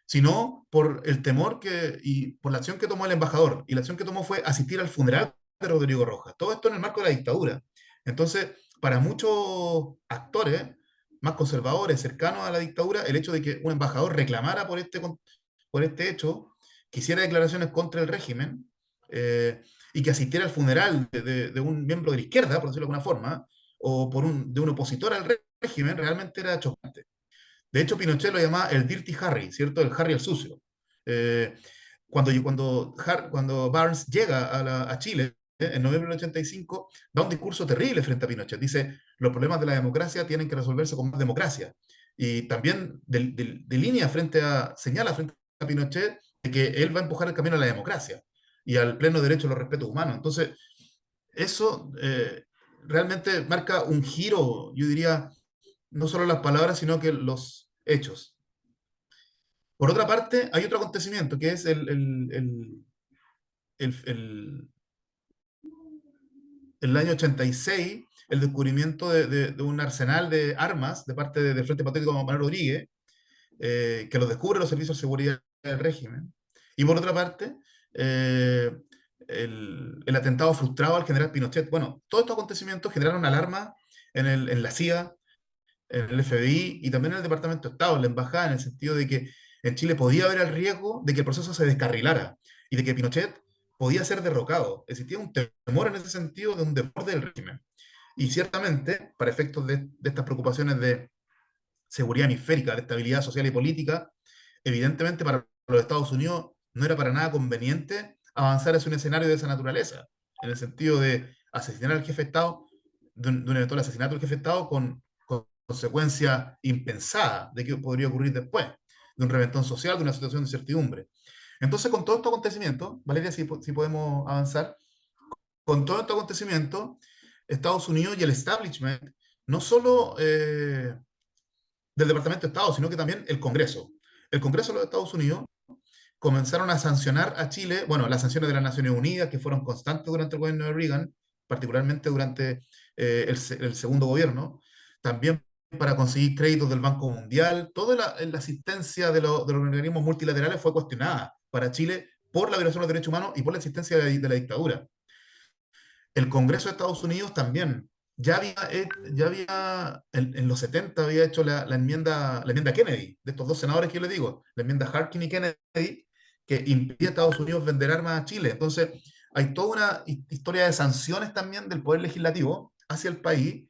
sino por el temor y por la acción que tomó el embajador. Y la acción que tomó fue asistir al funeral de Rodrigo Rojas. Todo esto en el marco de la dictadura. Entonces, para muchos actores más conservadores, cercanos a la dictadura, el hecho de que un embajador reclamara por este hecho, que hiciera declaraciones contra el régimen, y que asistiera al funeral de un miembro de la izquierda, por decirlo de alguna forma, o de un opositor al régimen, realmente era chocante. De hecho, Pinochet lo llamaba el Dirty Harry, ¿cierto? El Harry el sucio. Eh, cuando Barnes llega a Chile, en noviembre del 85, da un discurso terrible frente a Pinochet. Dice, los problemas de la democracia tienen que resolverse con más democracia. Y también señala frente a Pinochet de que él va a empujar el camino a la democracia y al pleno derecho a los respetos humanos. Entonces, eso realmente marca un giro, yo diría, no solo las palabras, sino que los hechos. Por otra parte, hay otro acontecimiento que es el año 86, el descubrimiento de un arsenal de armas de parte del Frente Patriótico de Manuel Rodríguez, que lo descubren los servicios de seguridad del régimen. Y por otra parte, el atentado frustrado al general Pinochet. Bueno, todos estos acontecimientos generaron alarma en la CIA, en el FBI y también en el Departamento de Estado, en la embajada, en el sentido de que en Chile podía haber el riesgo de que el proceso se descarrilara y de que Pinochet podía ser derrocado. Existía un temor en ese sentido de un desborde del régimen. Y ciertamente, para efectos de estas preocupaciones de seguridad hemisférica, de estabilidad social y política, evidentemente para los Estados Unidos no era para nada conveniente avanzar hacia un escenario de esa naturaleza, en el sentido de asesinar al jefe de Estado, de un eventual asesinato del jefe de Estado con consecuencia impensada de qué podría ocurrir después, de un reventón social, de una situación de incertidumbre. Entonces, con todo estos acontecimientos, Valeria, si podemos avanzar, con todo este acontecimiento, Estados Unidos y el establishment, no solo del Departamento de Estado, sino que también el Congreso. El Congreso de los Estados Unidos comenzaron a sancionar a Chile, bueno, las sanciones de las Naciones Unidas, que fueron constantes durante el gobierno de Reagan, particularmente durante el segundo gobierno, también para conseguir créditos del Banco Mundial, toda la asistencia de los organismos multilaterales fue cuestionada para Chile por la violación de los derechos humanos y por la existencia de la dictadura. El Congreso de Estados Unidos también ya había en los 70 había hecho la enmienda Kennedy, de estos dos senadores que yo les digo, la enmienda Harkin y Kennedy, que impide a Estados Unidos vender armas a Chile. Entonces, hay toda una historia de sanciones también del Poder Legislativo hacia el país,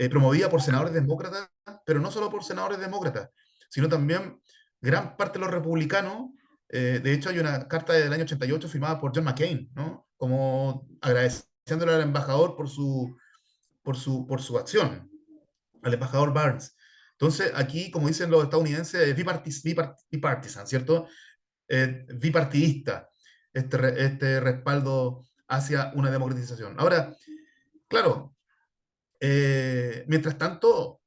promovida por senadores demócratas, pero no solo por senadores demócratas, sino también gran parte de los republicanos. De hecho, hay una carta del año 88 firmada por John McCain, ¿no? Como agradeciendo reconociéndole al embajador por su acción, al embajador Barnes. Entonces, aquí, como dicen los estadounidenses, es bipartisan, ¿cierto? Bipartidista este respaldo hacia una democratización. Ahora, claro, mientras tanto,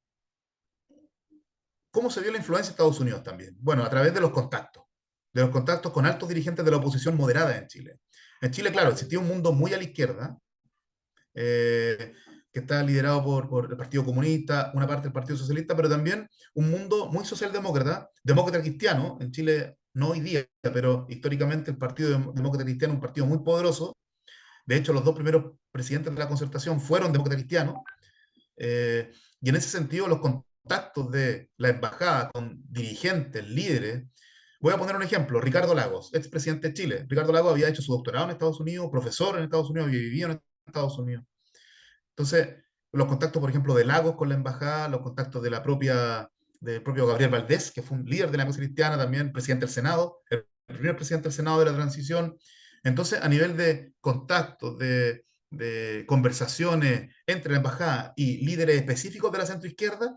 ¿cómo se vio la influencia de Estados Unidos también? Bueno, a través de los contactos con altos dirigentes de la oposición moderada en Chile. En Chile, claro, existía un mundo muy a la izquierda, que está liderado por el Partido Comunista, una parte del Partido Socialista, pero también un mundo muy socialdemócrata, demócrata cristiano. En Chile, no hoy día, pero históricamente el Partido Demócrata Cristiano es un partido muy poderoso. De hecho, los dos primeros presidentes de la Concertación fueron demócratas cristianos. Y en ese sentido, los contactos de la embajada con dirigentes, líderes. Voy a poner un ejemplo: Ricardo Lagos, expresidente de Chile. Ricardo Lagos había hecho su doctorado en Estados Unidos, profesor en Estados Unidos, había vivido en Estados Unidos. Entonces, los contactos, por ejemplo, de Lagos con la embajada, los contactos del propio Gabriel Valdés, que fue un líder de la democracia cristiana, también presidente del Senado, el primer presidente del Senado de la transición. Entonces, a nivel de contactos, de conversaciones entre la embajada y líderes específicos de la centroizquierda,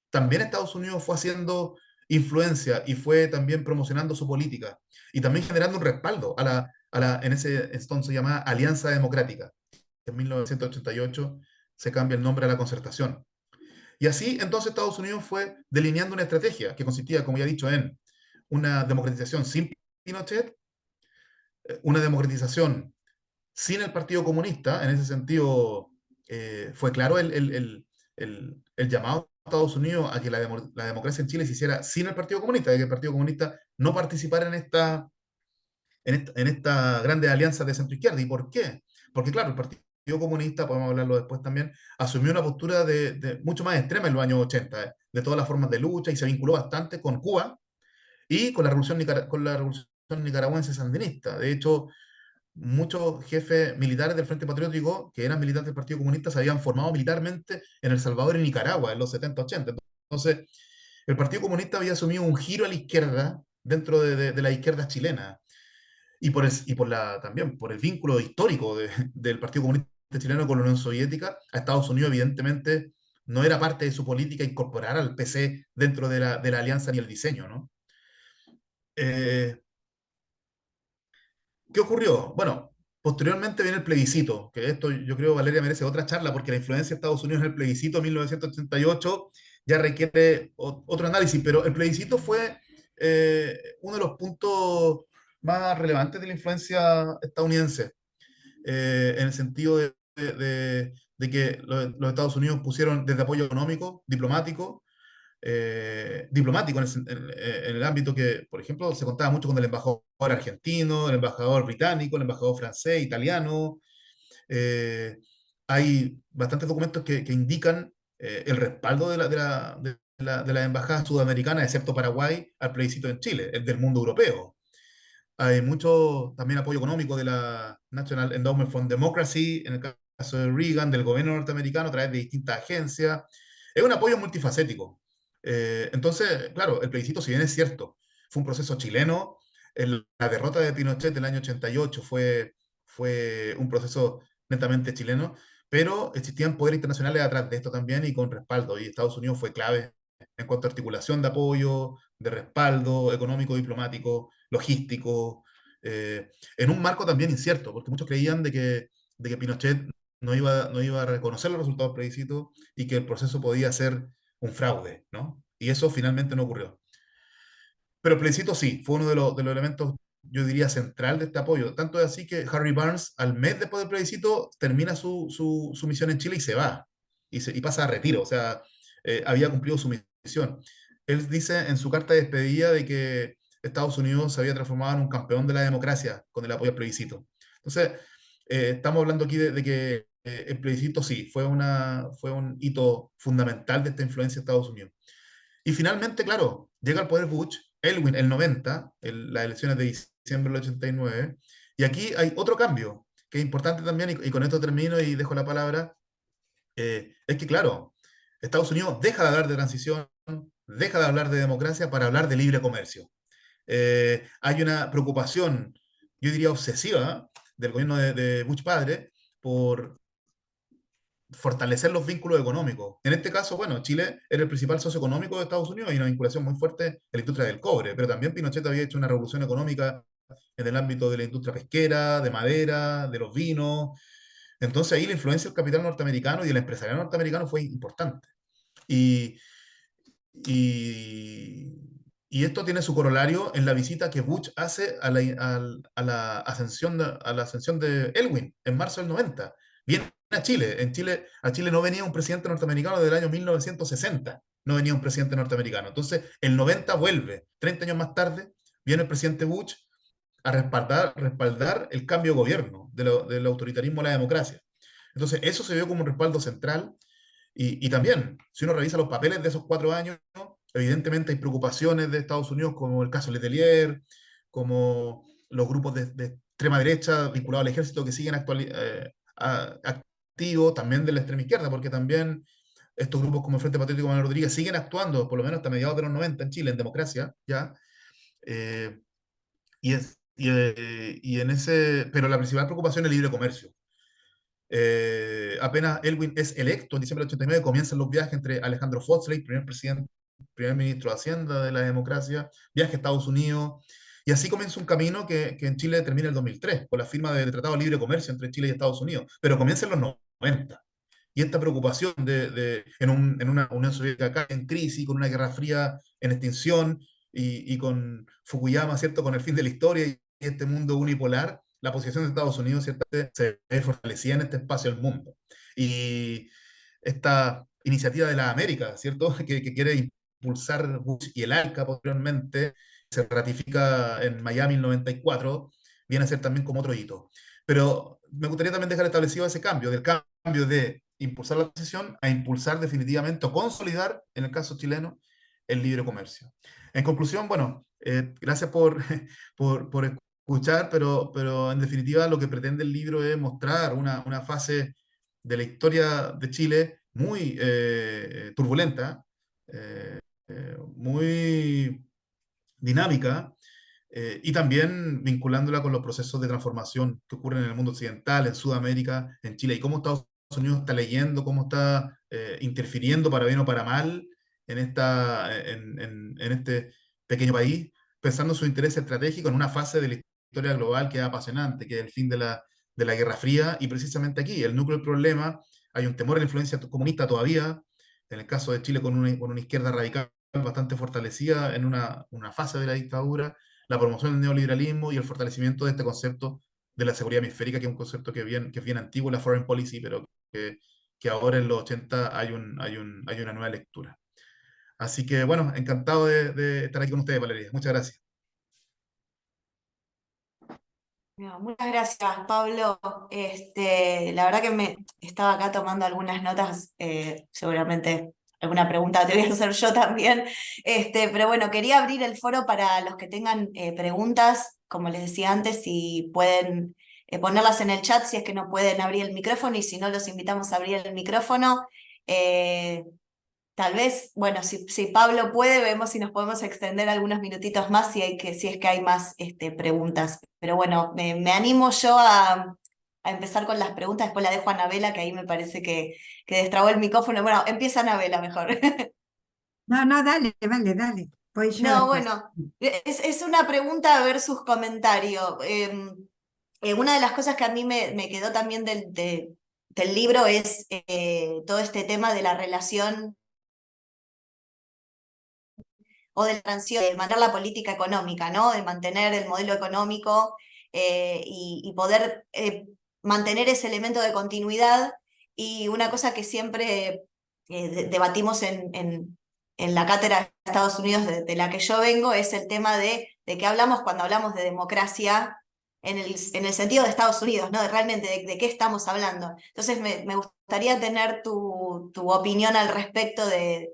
también Estados Unidos fue haciendo influencia y fue también promocionando su política y también generando un respaldo en ese entonces llamada Alianza Democrática. En 1988 se cambia el nombre a la Concertación. Y así entonces Estados Unidos fue delineando una estrategia que consistía, como ya he dicho, en una democratización sin Pinochet, una democratización sin el Partido Comunista. En ese sentido, fue claro el llamado a Estados Unidos a que la democracia en Chile se hiciera sin el Partido Comunista, de que el Partido Comunista no participara en esta grande alianza de centro-izquierda. ¿Y por qué? Porque, claro, el Partido Comunista, podemos hablarlo después también, asumió una postura mucho más extrema en los años 80, de todas las formas de lucha, y se vinculó bastante con Cuba y con la revolución nicaragüense sandinista. De hecho, muchos jefes militares del Frente Patriótico, que eran militantes del Partido Comunista, se habían formado militarmente en El Salvador y Nicaragua en los 70-80. Entonces, el Partido Comunista había asumido un giro a la izquierda dentro de la izquierda chilena. También por el vínculo histórico del Partido Comunista chileno con la Unión Soviética, a Estados Unidos evidentemente no era parte de su política incorporar al PC dentro de la alianza ni el diseño, ¿no? ¿Qué ocurrió? Bueno, posteriormente viene el plebiscito, que esto yo creo, Valeria, merece otra charla, porque la influencia de Estados Unidos en el plebiscito de 1988 ya requiere otro análisis, pero el plebiscito fue uno de los puntos más relevantes de la influencia estadounidense, en el sentido de que los Estados Unidos pusieron desde apoyo económico, diplomático en el ámbito que, por ejemplo, se contaba mucho con el embajador argentino, el embajador británico, el embajador francés, italiano. Hay bastantes documentos que indican el respaldo de la embajada sudamericana, excepto Paraguay, al plebiscito en Chile, el del mundo europeo. Hay mucho también apoyo económico de la National Endowment for Democracy, en el caso de Reagan, del gobierno norteamericano, a través de distintas agencias. Es un apoyo multifacético. Entonces, claro, el plebiscito, si bien es cierto, fue un proceso chileno. La derrota de Pinochet del año 88 fue un proceso netamente chileno, pero existían poderes internacionales atrás de esto también y con respaldo, y Estados Unidos fue clave en cuanto a articulación de apoyo, de respaldo económico, diplomático, logístico, en un marco también incierto, porque muchos creían de que Pinochet no iba a reconocer los resultados del plebiscito y que el proceso podía ser un fraude, ¿no? Y eso finalmente no ocurrió. Pero el plebiscito sí, fue uno de los elementos, yo diría, central de este apoyo. Tanto es así que Harry Barnes, al mes después del plebiscito, termina su misión en Chile y se va, y pasa a retiro. O sea, había cumplido su misión. Él dice en su carta de despedida de que Estados Unidos se había transformado en un campeón de la democracia con el apoyo al plebiscito. Entonces, estamos hablando aquí de que el plebiscito sí, fue un hito fundamental de esta influencia de Estados Unidos. Y finalmente, claro, llega al poder Bush, Elwin, el 90, las elecciones de diciembre del 89, y aquí hay otro cambio, que es importante también, y con esto termino y dejo la palabra. Es que, claro, Estados Unidos deja de hablar de transición, deja de hablar de democracia para hablar de libre comercio. Hay una preocupación, yo diría obsesiva, del gobierno de Bush padre por fortalecer los vínculos económicos. En este caso, bueno, Chile era el principal socio económico de Estados Unidos y una vinculación muy fuerte en la industria del cobre, pero también Pinochet había hecho una revolución económica en el ámbito de la industria pesquera, de madera, de los vinos. Entonces ahí la influencia del capital norteamericano y del empresariado norteamericano fue importante. Y, y, y esto tiene su corolario en la visita que Bush hace a la ascensión de Elwin en marzo del 90. Viene a Chile. A Chile no venía un presidente norteamericano desde el año 1960. No venía un presidente norteamericano. Entonces, el 90 vuelve. 30 años más tarde, viene el presidente Bush a respaldar el cambio de gobierno, del autoritarismo a la democracia. Entonces, eso se vio como un respaldo central. Y también, si uno revisa los papeles de esos 4 años, evidentemente hay preocupaciones de Estados Unidos, como el caso Letelier, como los grupos de extrema derecha vinculados al ejército que siguen activos, también de la extrema izquierda, porque también estos grupos como el Frente Patriótico Manuel Rodríguez siguen actuando, por lo menos hasta mediados de los 90 en Chile, en democracia, ¿ya? Eh, y en ese, pero la principal preocupación es el libre comercio. Apenas Elwin es electo en diciembre del 89, comienzan los viajes entre Alejandro Foxley, primer ministro de Hacienda de la democracia, viaje a Estados Unidos, y así comienza un camino que en Chile termina en el 2003, con la firma del Tratado de Libre Comercio entre Chile y Estados Unidos, pero comienza en los 90. Y esta preocupación en una Unión Soviética acá en crisis, con una Guerra Fría en extinción, y con Fukuyama, ¿cierto?, con el fin de la historia y este mundo unipolar, la posición de Estados Unidos, ¿cierto?, se ve fortalecida en este espacio del mundo. Y esta iniciativa de la América, ¿cierto?, que quiere impulsar Bush y el ALCA posteriormente, se ratifica en Miami en 94, viene a ser también como otro hito. Pero me gustaría también dejar establecido ese cambio, del cambio de impulsar la transición a impulsar definitivamente o consolidar, en el caso chileno, el libre comercio. En conclusión, bueno, gracias por escuchar, pero en definitiva lo que pretende el libro es mostrar una fase de la historia de Chile muy turbulenta, muy dinámica, y también vinculándola con los procesos de transformación que ocurren en el mundo occidental, en Sudamérica, en Chile, y cómo Estados Unidos está leyendo, cómo está interfiriendo para bien o para mal en este pequeño país, pensando en su interés estratégico en una fase de la historia global que es apasionante, que es el fin de la Guerra Fría, y precisamente aquí, el núcleo del problema, hay un temor a la influencia comunista todavía, en el caso de Chile con una izquierda radical bastante fortalecida en una fase de la dictadura, la promoción del neoliberalismo y el fortalecimiento de este concepto de la seguridad hemisférica, que es un concepto que es bien antiguo en la foreign policy, pero que ahora en los 80 hay una nueva lectura. Así que bueno, encantado de estar aquí con ustedes, Valeria. Muchas gracias. No, muchas gracias, Pablo. La verdad que me estaba acá tomando algunas notas, seguramente alguna pregunta te voy a hacer yo también. Pero bueno, quería abrir el foro para los que tengan preguntas, como les decía antes, si pueden ponerlas en el chat, si es que no pueden abrir el micrófono, y si no, los invitamos a abrir el micrófono. Tal vez, bueno, si Pablo puede, vemos si nos podemos extender algunos minutitos más si es que hay más preguntas. Pero bueno, me animo yo a empezar con las preguntas, después la dejo a Anabela, que ahí me parece que destrabó el micrófono. Bueno, empieza Anabela mejor. No, no, dale, vale, dale. Voy yo No, después. bueno, es una pregunta versus comentario. Una de las cosas que a mí me quedó también del libro es todo este tema de la relación o de la transición, de mantener la política económica, ¿no? De mantener el modelo económico y poder mantener ese elemento de continuidad. Y una cosa que siempre debatimos en la cátedra de Estados Unidos de la que yo vengo es el tema de qué hablamos cuando hablamos de democracia en el sentido de Estados Unidos, ¿no? Realmente de qué estamos hablando. Entonces me gustaría tener tu opinión al respecto de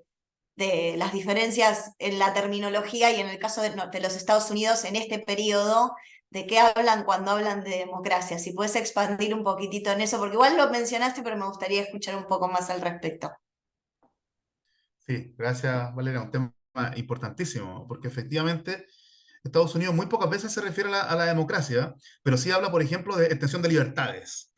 las diferencias en la terminología y en el caso de los Estados Unidos en este periodo, de qué hablan cuando hablan de democracia. Si puedes expandir un poquitito en eso, porque igual lo mencionaste, pero me gustaría escuchar un poco más al respecto. Sí, gracias, Valeria. Un tema importantísimo, porque efectivamente Estados Unidos muy pocas veces se refiere a la democracia, pero sí habla, por ejemplo, de extensión de libertades.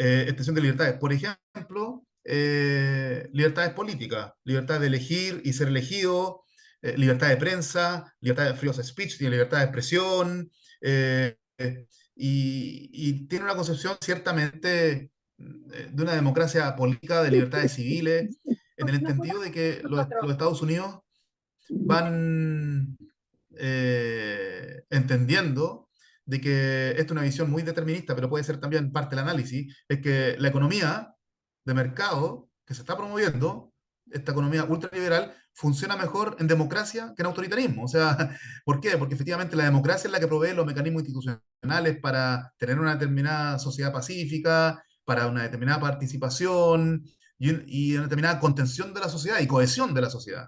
extensión de libertades. Por ejemplo, libertades políticas, libertad de elegir y ser elegido, libertad de prensa, libertad de freedom of speech, libertad de expresión, y tiene una concepción ciertamente de una democracia política, de libertades civiles, en el entendido de que los Estados Unidos van entendiendo de que esto es una visión muy determinista, pero puede ser también parte del análisis, es que la economía de mercado que se está promoviendo, esta economía ultraliberal, funciona mejor en democracia que en autoritarismo. O sea, ¿por qué? Porque efectivamente la democracia es la que provee los mecanismos institucionales para tener una determinada sociedad pacífica, para una determinada participación y una determinada contención de la sociedad y cohesión de la sociedad.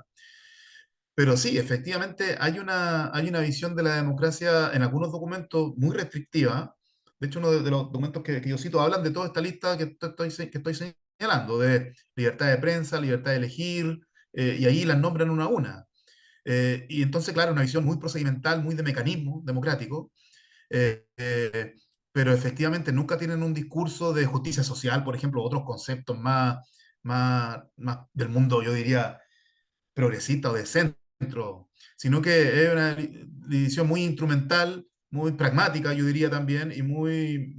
Pero sí, efectivamente hay una visión de la democracia en algunos documentos muy restrictiva. De hecho, uno de los documentos que yo cito hablan de toda esta lista que estoy señalando, de libertad de prensa, libertad de elegir, y ahí las nombran una a una. Y entonces, claro, una visión muy procedimental, muy de mecanismo democrático, eh, eh, pero efectivamente nunca tienen un discurso de justicia social, por ejemplo, otros conceptos más del mundo, yo diría, progresista o de centro, sino que es una división muy instrumental, muy pragmática, yo diría también, y muy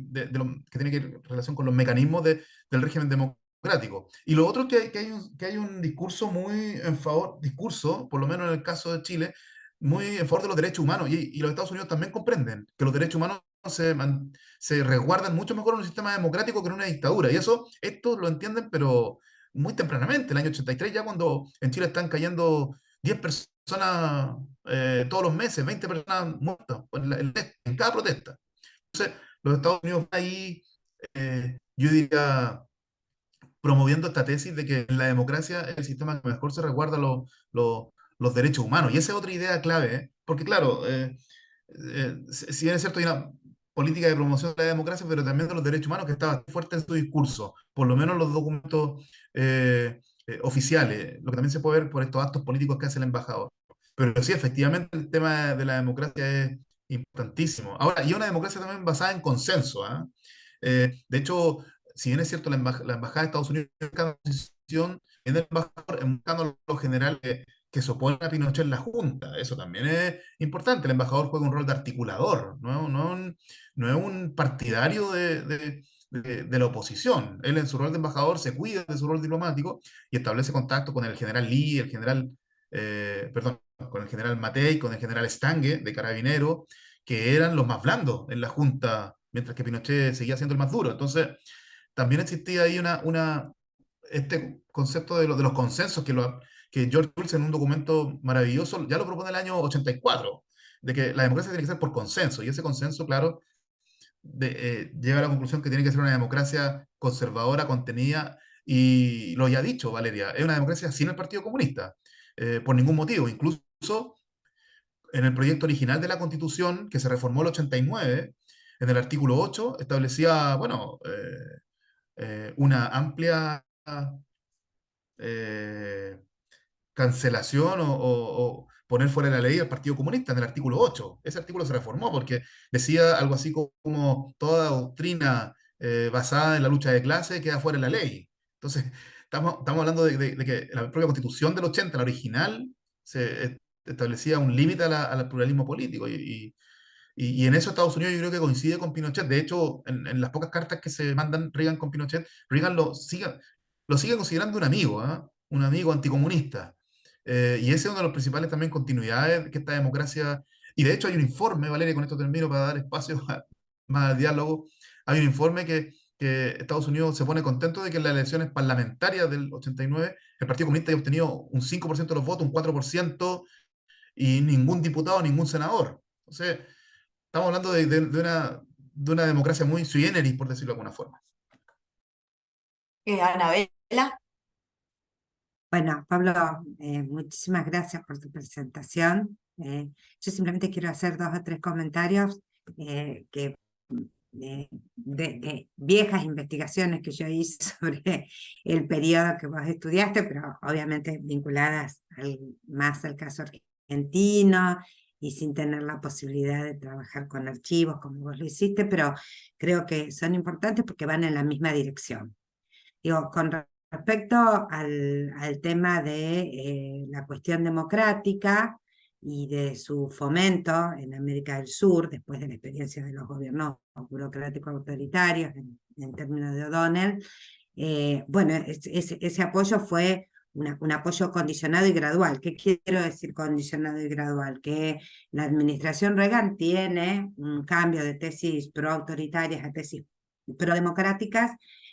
que tiene relación con los mecanismos del régimen democrático. Y lo otro es que hay un discurso muy en favor, discurso, por lo menos en el caso de Chile, muy en favor de los derechos humanos, y los Estados Unidos también comprenden que los derechos humanos se resguardan mucho mejor en un sistema democrático que en una dictadura, y eso, estos lo entienden, pero muy tempranamente, el año 83, ya cuando en Chile están cayendo 10 personas todos los meses, 20 personas muertas en cada protesta. Entonces, los Estados Unidos ahí, yo diría, promoviendo esta tesis de que la democracia es el sistema que mejor se resguarda los derechos humanos. Y esa es otra idea clave, ¿eh? Porque claro, si bien es cierto, hay una política de promoción de la democracia, pero también de los derechos humanos que estaba fuerte en su discurso, por lo menos en los documentos oficiales, lo que también se puede ver por estos actos políticos que hace el embajador. Pero sí, efectivamente, el tema de la democracia es importantísimo. Ahora, y una democracia también basada en consenso, ¿ah? De hecho, si bien es cierto, la embajada de Estados Unidos en cada posición, en el embajador, en buscando los generales que se oponen a Pinochet en la Junta. Eso también es importante. El embajador juega un rol de articulador, no es un partidario de la oposición. Él en su rol de embajador se cuida de su rol diplomático y establece contacto con el general Lee, perdón, con el general Matei, con el general Stange de Carabinero, que eran los más blandos en la Junta, mientras que Pinochet seguía siendo el más duro. Entonces, también existía ahí este concepto de los consensos que George Shultz en un documento maravilloso ya lo propone en el año 84, de que la democracia tiene que ser por consenso, y ese consenso, claro, llega a la conclusión que tiene que ser una democracia conservadora, contenida, y lo ya ha dicho Valeria, es una democracia sin el Partido Comunista, por ningún motivo, incluso en el proyecto original de la Constitución, que se reformó el 89, en el artículo 8 establecía, bueno, una amplia eh, cancelación o poner fuera de la ley al Partido Comunista en el artículo 8. Ese artículo se reformó porque decía algo así como toda doctrina basada en la lucha de clase queda fuera de la ley. Entonces, estamos hablando de que la propia Constitución del 80, la original, se establecía un límite al pluralismo político y en eso Estados Unidos yo creo que coincide con Pinochet. De hecho, en las pocas cartas que se mandan Reagan con Pinochet, Reagan lo sigue considerando un amigo, ¿ah? Un amigo anticomunista. Y ese es uno de los principales también continuidades que esta democracia... Y de hecho hay un informe, Valeria, con esto termino para dar espacio más al diálogo. Hay un informe que Estados Unidos se pone contento de que en las elecciones parlamentarias del 89 el Partido Comunista haya obtenido un 5% de los votos, un 4%, y ningún diputado, ningún senador. Entonces, estamos hablando de una democracia muy sui generis, por decirlo de alguna forma. Anabela. Bueno, Pablo, muchísimas gracias por tu presentación. Yo simplemente quiero hacer 2 o 3 comentarios de viejas investigaciones que yo hice sobre el periodo que vos estudiaste, pero obviamente vinculadas más al caso argentino y sin tener la posibilidad de trabajar con archivos como vos lo hiciste, pero creo que son importantes porque van en la misma dirección. Digo, respecto al tema de la cuestión democrática y de su fomento en América del Sur, después de la experiencia de los gobiernos burocráticos autoritarios en términos de O'Donnell, bueno, ese apoyo fue un apoyo condicionado y gradual. ¿Qué quiero decir condicionado y gradual? Que la administración Reagan tiene un cambio de tesis pro-autoritarias a tesis pro-democráticas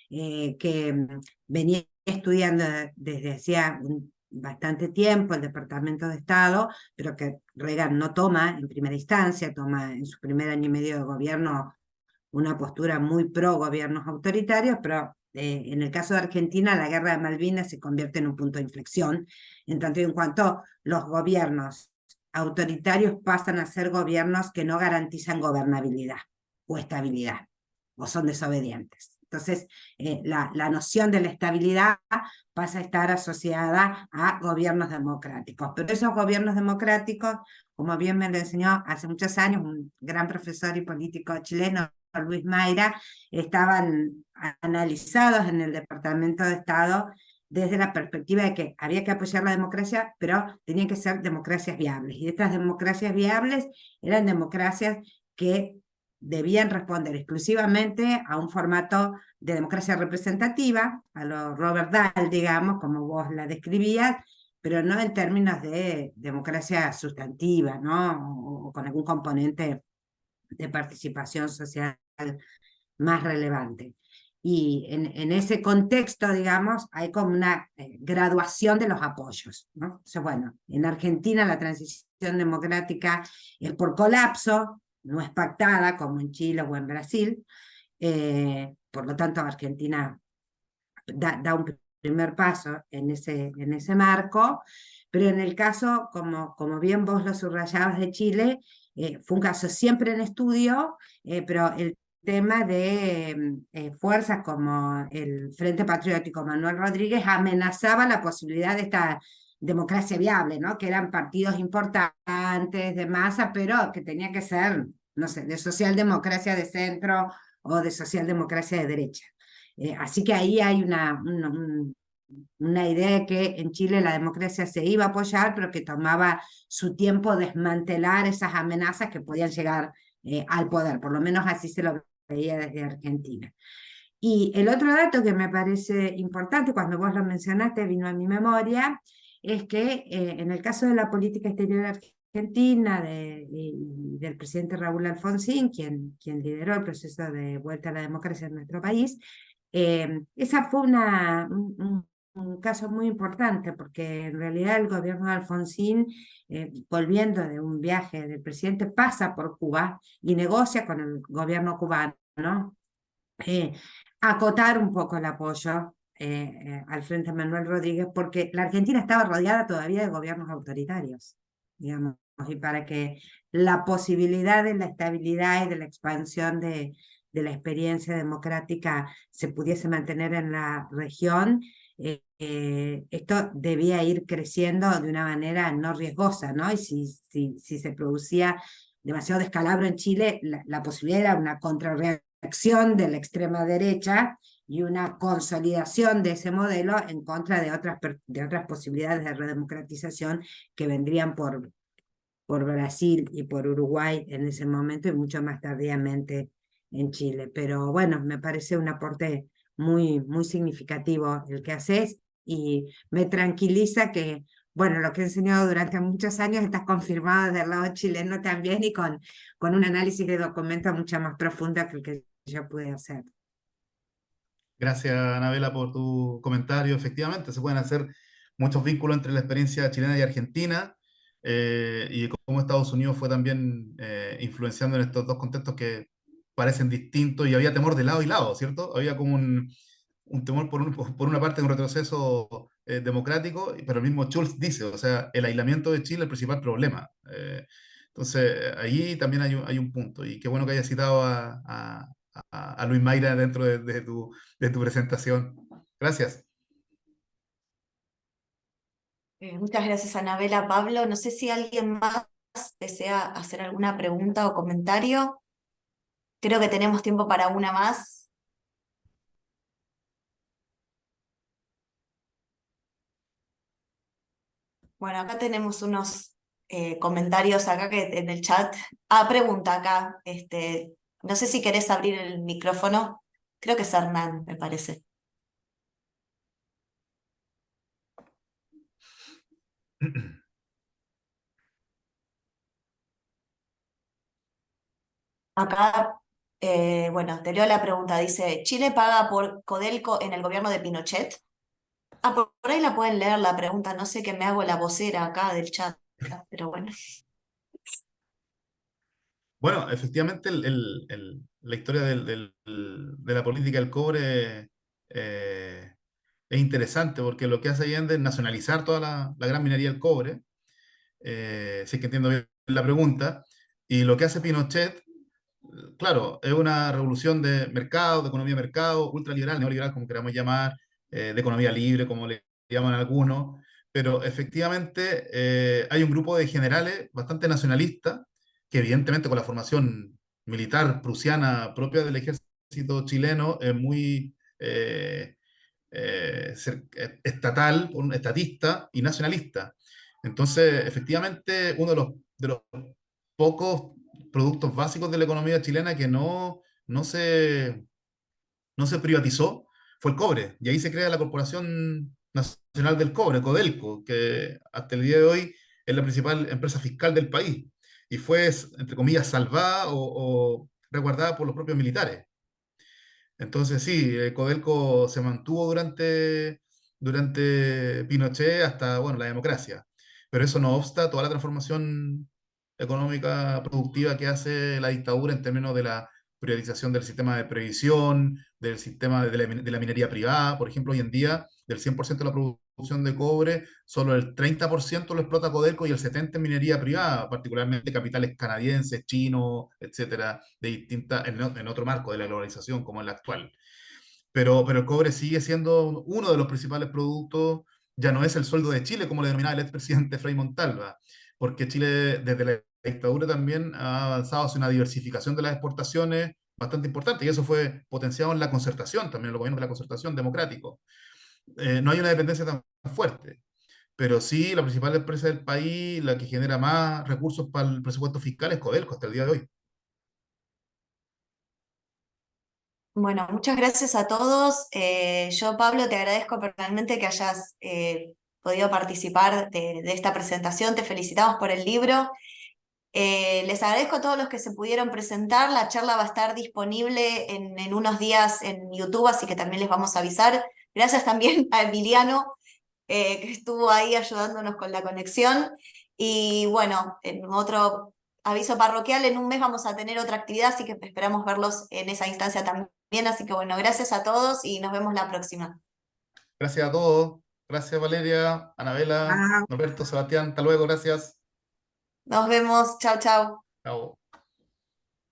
que venía estudiando desde hacía bastante tiempo el Departamento de Estado, pero que Reagan no toma en primera instancia, toma en su primer año y medio de gobierno una postura muy pro gobiernos autoritarios, pero en el caso de Argentina la guerra de Malvinas se convierte en un punto de inflexión, en tanto y en cuanto los gobiernos autoritarios pasan a ser gobiernos que no garantizan gobernabilidad o estabilidad, o son desobedientes. Entonces, la noción de la estabilidad pasa a estar asociada a gobiernos democráticos. Pero esos gobiernos democráticos, como bien me lo enseñó hace muchos años un gran profesor y político chileno, Luis Mayra, estaban analizados en el Departamento de Estado desde la perspectiva de que había que apoyar la democracia, pero tenían que ser democracias viables. Y estas democracias viables eran democracias que debían responder exclusivamente a un formato de democracia representativa, a lo Robert Dahl, digamos, como vos la describías, pero no en términos de democracia sustantiva, ¿no? O con algún componente de participación social más relevante. Y en ese contexto, digamos, hay como una graduación de los apoyos, ¿no? O sea, bueno, en Argentina la transición democrática es por colapso, no es pactada como en Chile o en Brasil, por lo tanto Argentina da un primer paso en ese marco, pero en el caso, como bien vos lo subrayabas de Chile, fue un caso siempre en estudio, pero el tema de fuerzas como el Frente Patriótico Manuel Rodríguez amenazaba la posibilidad de esta democracia viable, ¿no? Que eran partidos importantes de masa, pero que tenía que ser, no sé, de socialdemocracia de centro o de socialdemocracia de derecha. Así que ahí hay una idea de que en Chile la democracia se iba a apoyar, pero que tomaba su tiempo desmantelar esas amenazas que podían llegar al poder, por lo menos así se lo veía desde Argentina. Y el otro dato que me parece importante, cuando vos lo mencionaste, vino a mi memoria, es que en el caso de la política exterior argentina del presidente Raúl Alfonsín, quien lideró el proceso de vuelta a la democracia en nuestro país, esa fue un caso muy importante, porque en realidad el gobierno de Alfonsín, volviendo de un viaje del presidente, pasa por Cuba y negocia con el gobierno cubano, ¿no? Acotar un poco el apoyo al Frente Manuel Rodríguez, porque la Argentina estaba rodeada todavía de gobiernos autoritarios, digamos, y para que la posibilidad de la estabilidad y de la expansión de la experiencia democrática se pudiese mantener en la región, esto debía ir creciendo de una manera no riesgosa, ¿no? Y si se producía demasiado descalabro en Chile, la posibilidad era una contrarreacción de la extrema derecha y una consolidación de ese modelo en contra de otras posibilidades de redemocratización que vendrían por Brasil y por Uruguay en ese momento y mucho más tardíamente en Chile. Pero bueno, me parece un aporte muy, muy significativo el que haces y me tranquiliza que, bueno, lo que he enseñado durante muchos años está confirmado del lado chileno también y con un análisis de documentos mucho más profundo que el que yo pude hacer. Gracias, Anabela, por tu comentario. Efectivamente, se pueden hacer muchos vínculos entre la experiencia chilena y argentina y cómo Estados Unidos fue también influenciando en estos dos contextos que parecen distintos y había temor de lado y lado, ¿cierto? Había como un temor por una parte de un retroceso democrático, pero el mismo Schulz dice, o sea, el aislamiento de Chile es el principal problema. Entonces, ahí también hay un punto y qué bueno que haya citado a Luis Mayra dentro de tu presentación. Gracias. Muchas gracias, Anabela. Pablo, no sé si alguien más desea hacer alguna pregunta o comentario. Creo que tenemos tiempo para una más. Bueno, acá tenemos unos comentarios acá que en el chat. Pregunta acá. No sé si querés abrir el micrófono. Creo que es Hernán, me parece. Acá, bueno, te leo la pregunta. Dice, ¿Chile paga por Codelco en el gobierno de Pinochet? Por ahí la pueden leer la pregunta. No sé qué me hago la vocera acá del chat, pero bueno. Bueno, efectivamente la historia de la política del cobre es interesante porque lo que hace Allende es nacionalizar toda la gran minería del cobre, si es que entiendo bien la pregunta, y lo que hace Pinochet, claro, es una revolución de mercado, de economía de mercado, ultraliberal, neoliberal, como queramos llamar, de economía libre, como le llaman algunos, pero efectivamente hay un grupo de generales bastante nacionalistas, que evidentemente con la formación militar prusiana propia del ejército chileno es muy estatal, estatista y nacionalista. Entonces, efectivamente, uno de los pocos productos básicos de la economía chilena que no se privatizó fue el cobre. Y ahí se crea la Corporación Nacional del Cobre, Codelco, que hasta el día de hoy es la principal empresa fiscal del país. Y fue, entre comillas, salvada o resguardada por los propios militares. Entonces sí, Codelco se mantuvo durante Pinochet hasta, bueno, la democracia. Pero eso no obsta toda la transformación económica productiva que hace la dictadura en términos de la privatización del sistema de previsión, del sistema de la minería privada. Por ejemplo, hoy en día, del 100% de la producción de cobre, solo el 30% lo explota Codelco y el 70% en minería privada, particularmente capitales canadienses, chinos, etcétera, en otro marco de la globalización como el actual. Pero el cobre sigue siendo uno de los principales productos, ya no es el sueldo de Chile, como le denominaba el expresidente Frei Montalva, porque Chile desde la dictadura también ha avanzado hacia una diversificación de las exportaciones bastante importante, y eso fue potenciado en la concertación, también en los gobiernos de la concertación democrático. No hay una dependencia tan fuerte, pero sí la principal empresa del país, la que genera más recursos para el presupuesto fiscal es Codelco hasta el día de hoy. Bueno, muchas gracias a todos. Yo, Pablo, te agradezco personalmente que hayas podido participar de esta presentación. Te felicitamos por el libro. Les agradezco a todos los que se pudieron presentar. La charla va a estar disponible en unos días en YouTube, así que también les vamos a avisar. Gracias también a Emiliano, que estuvo ahí ayudándonos con la conexión. Y bueno, en otro aviso parroquial, en un mes vamos a tener otra actividad, así que esperamos verlos en esa instancia también. Así que bueno, gracias a todos y nos vemos la próxima. Gracias a todos. Gracias Valeria, Anabela, Ah, Norberto, Sebastián. Hasta luego, gracias. Nos vemos. Chau, chau. Chao.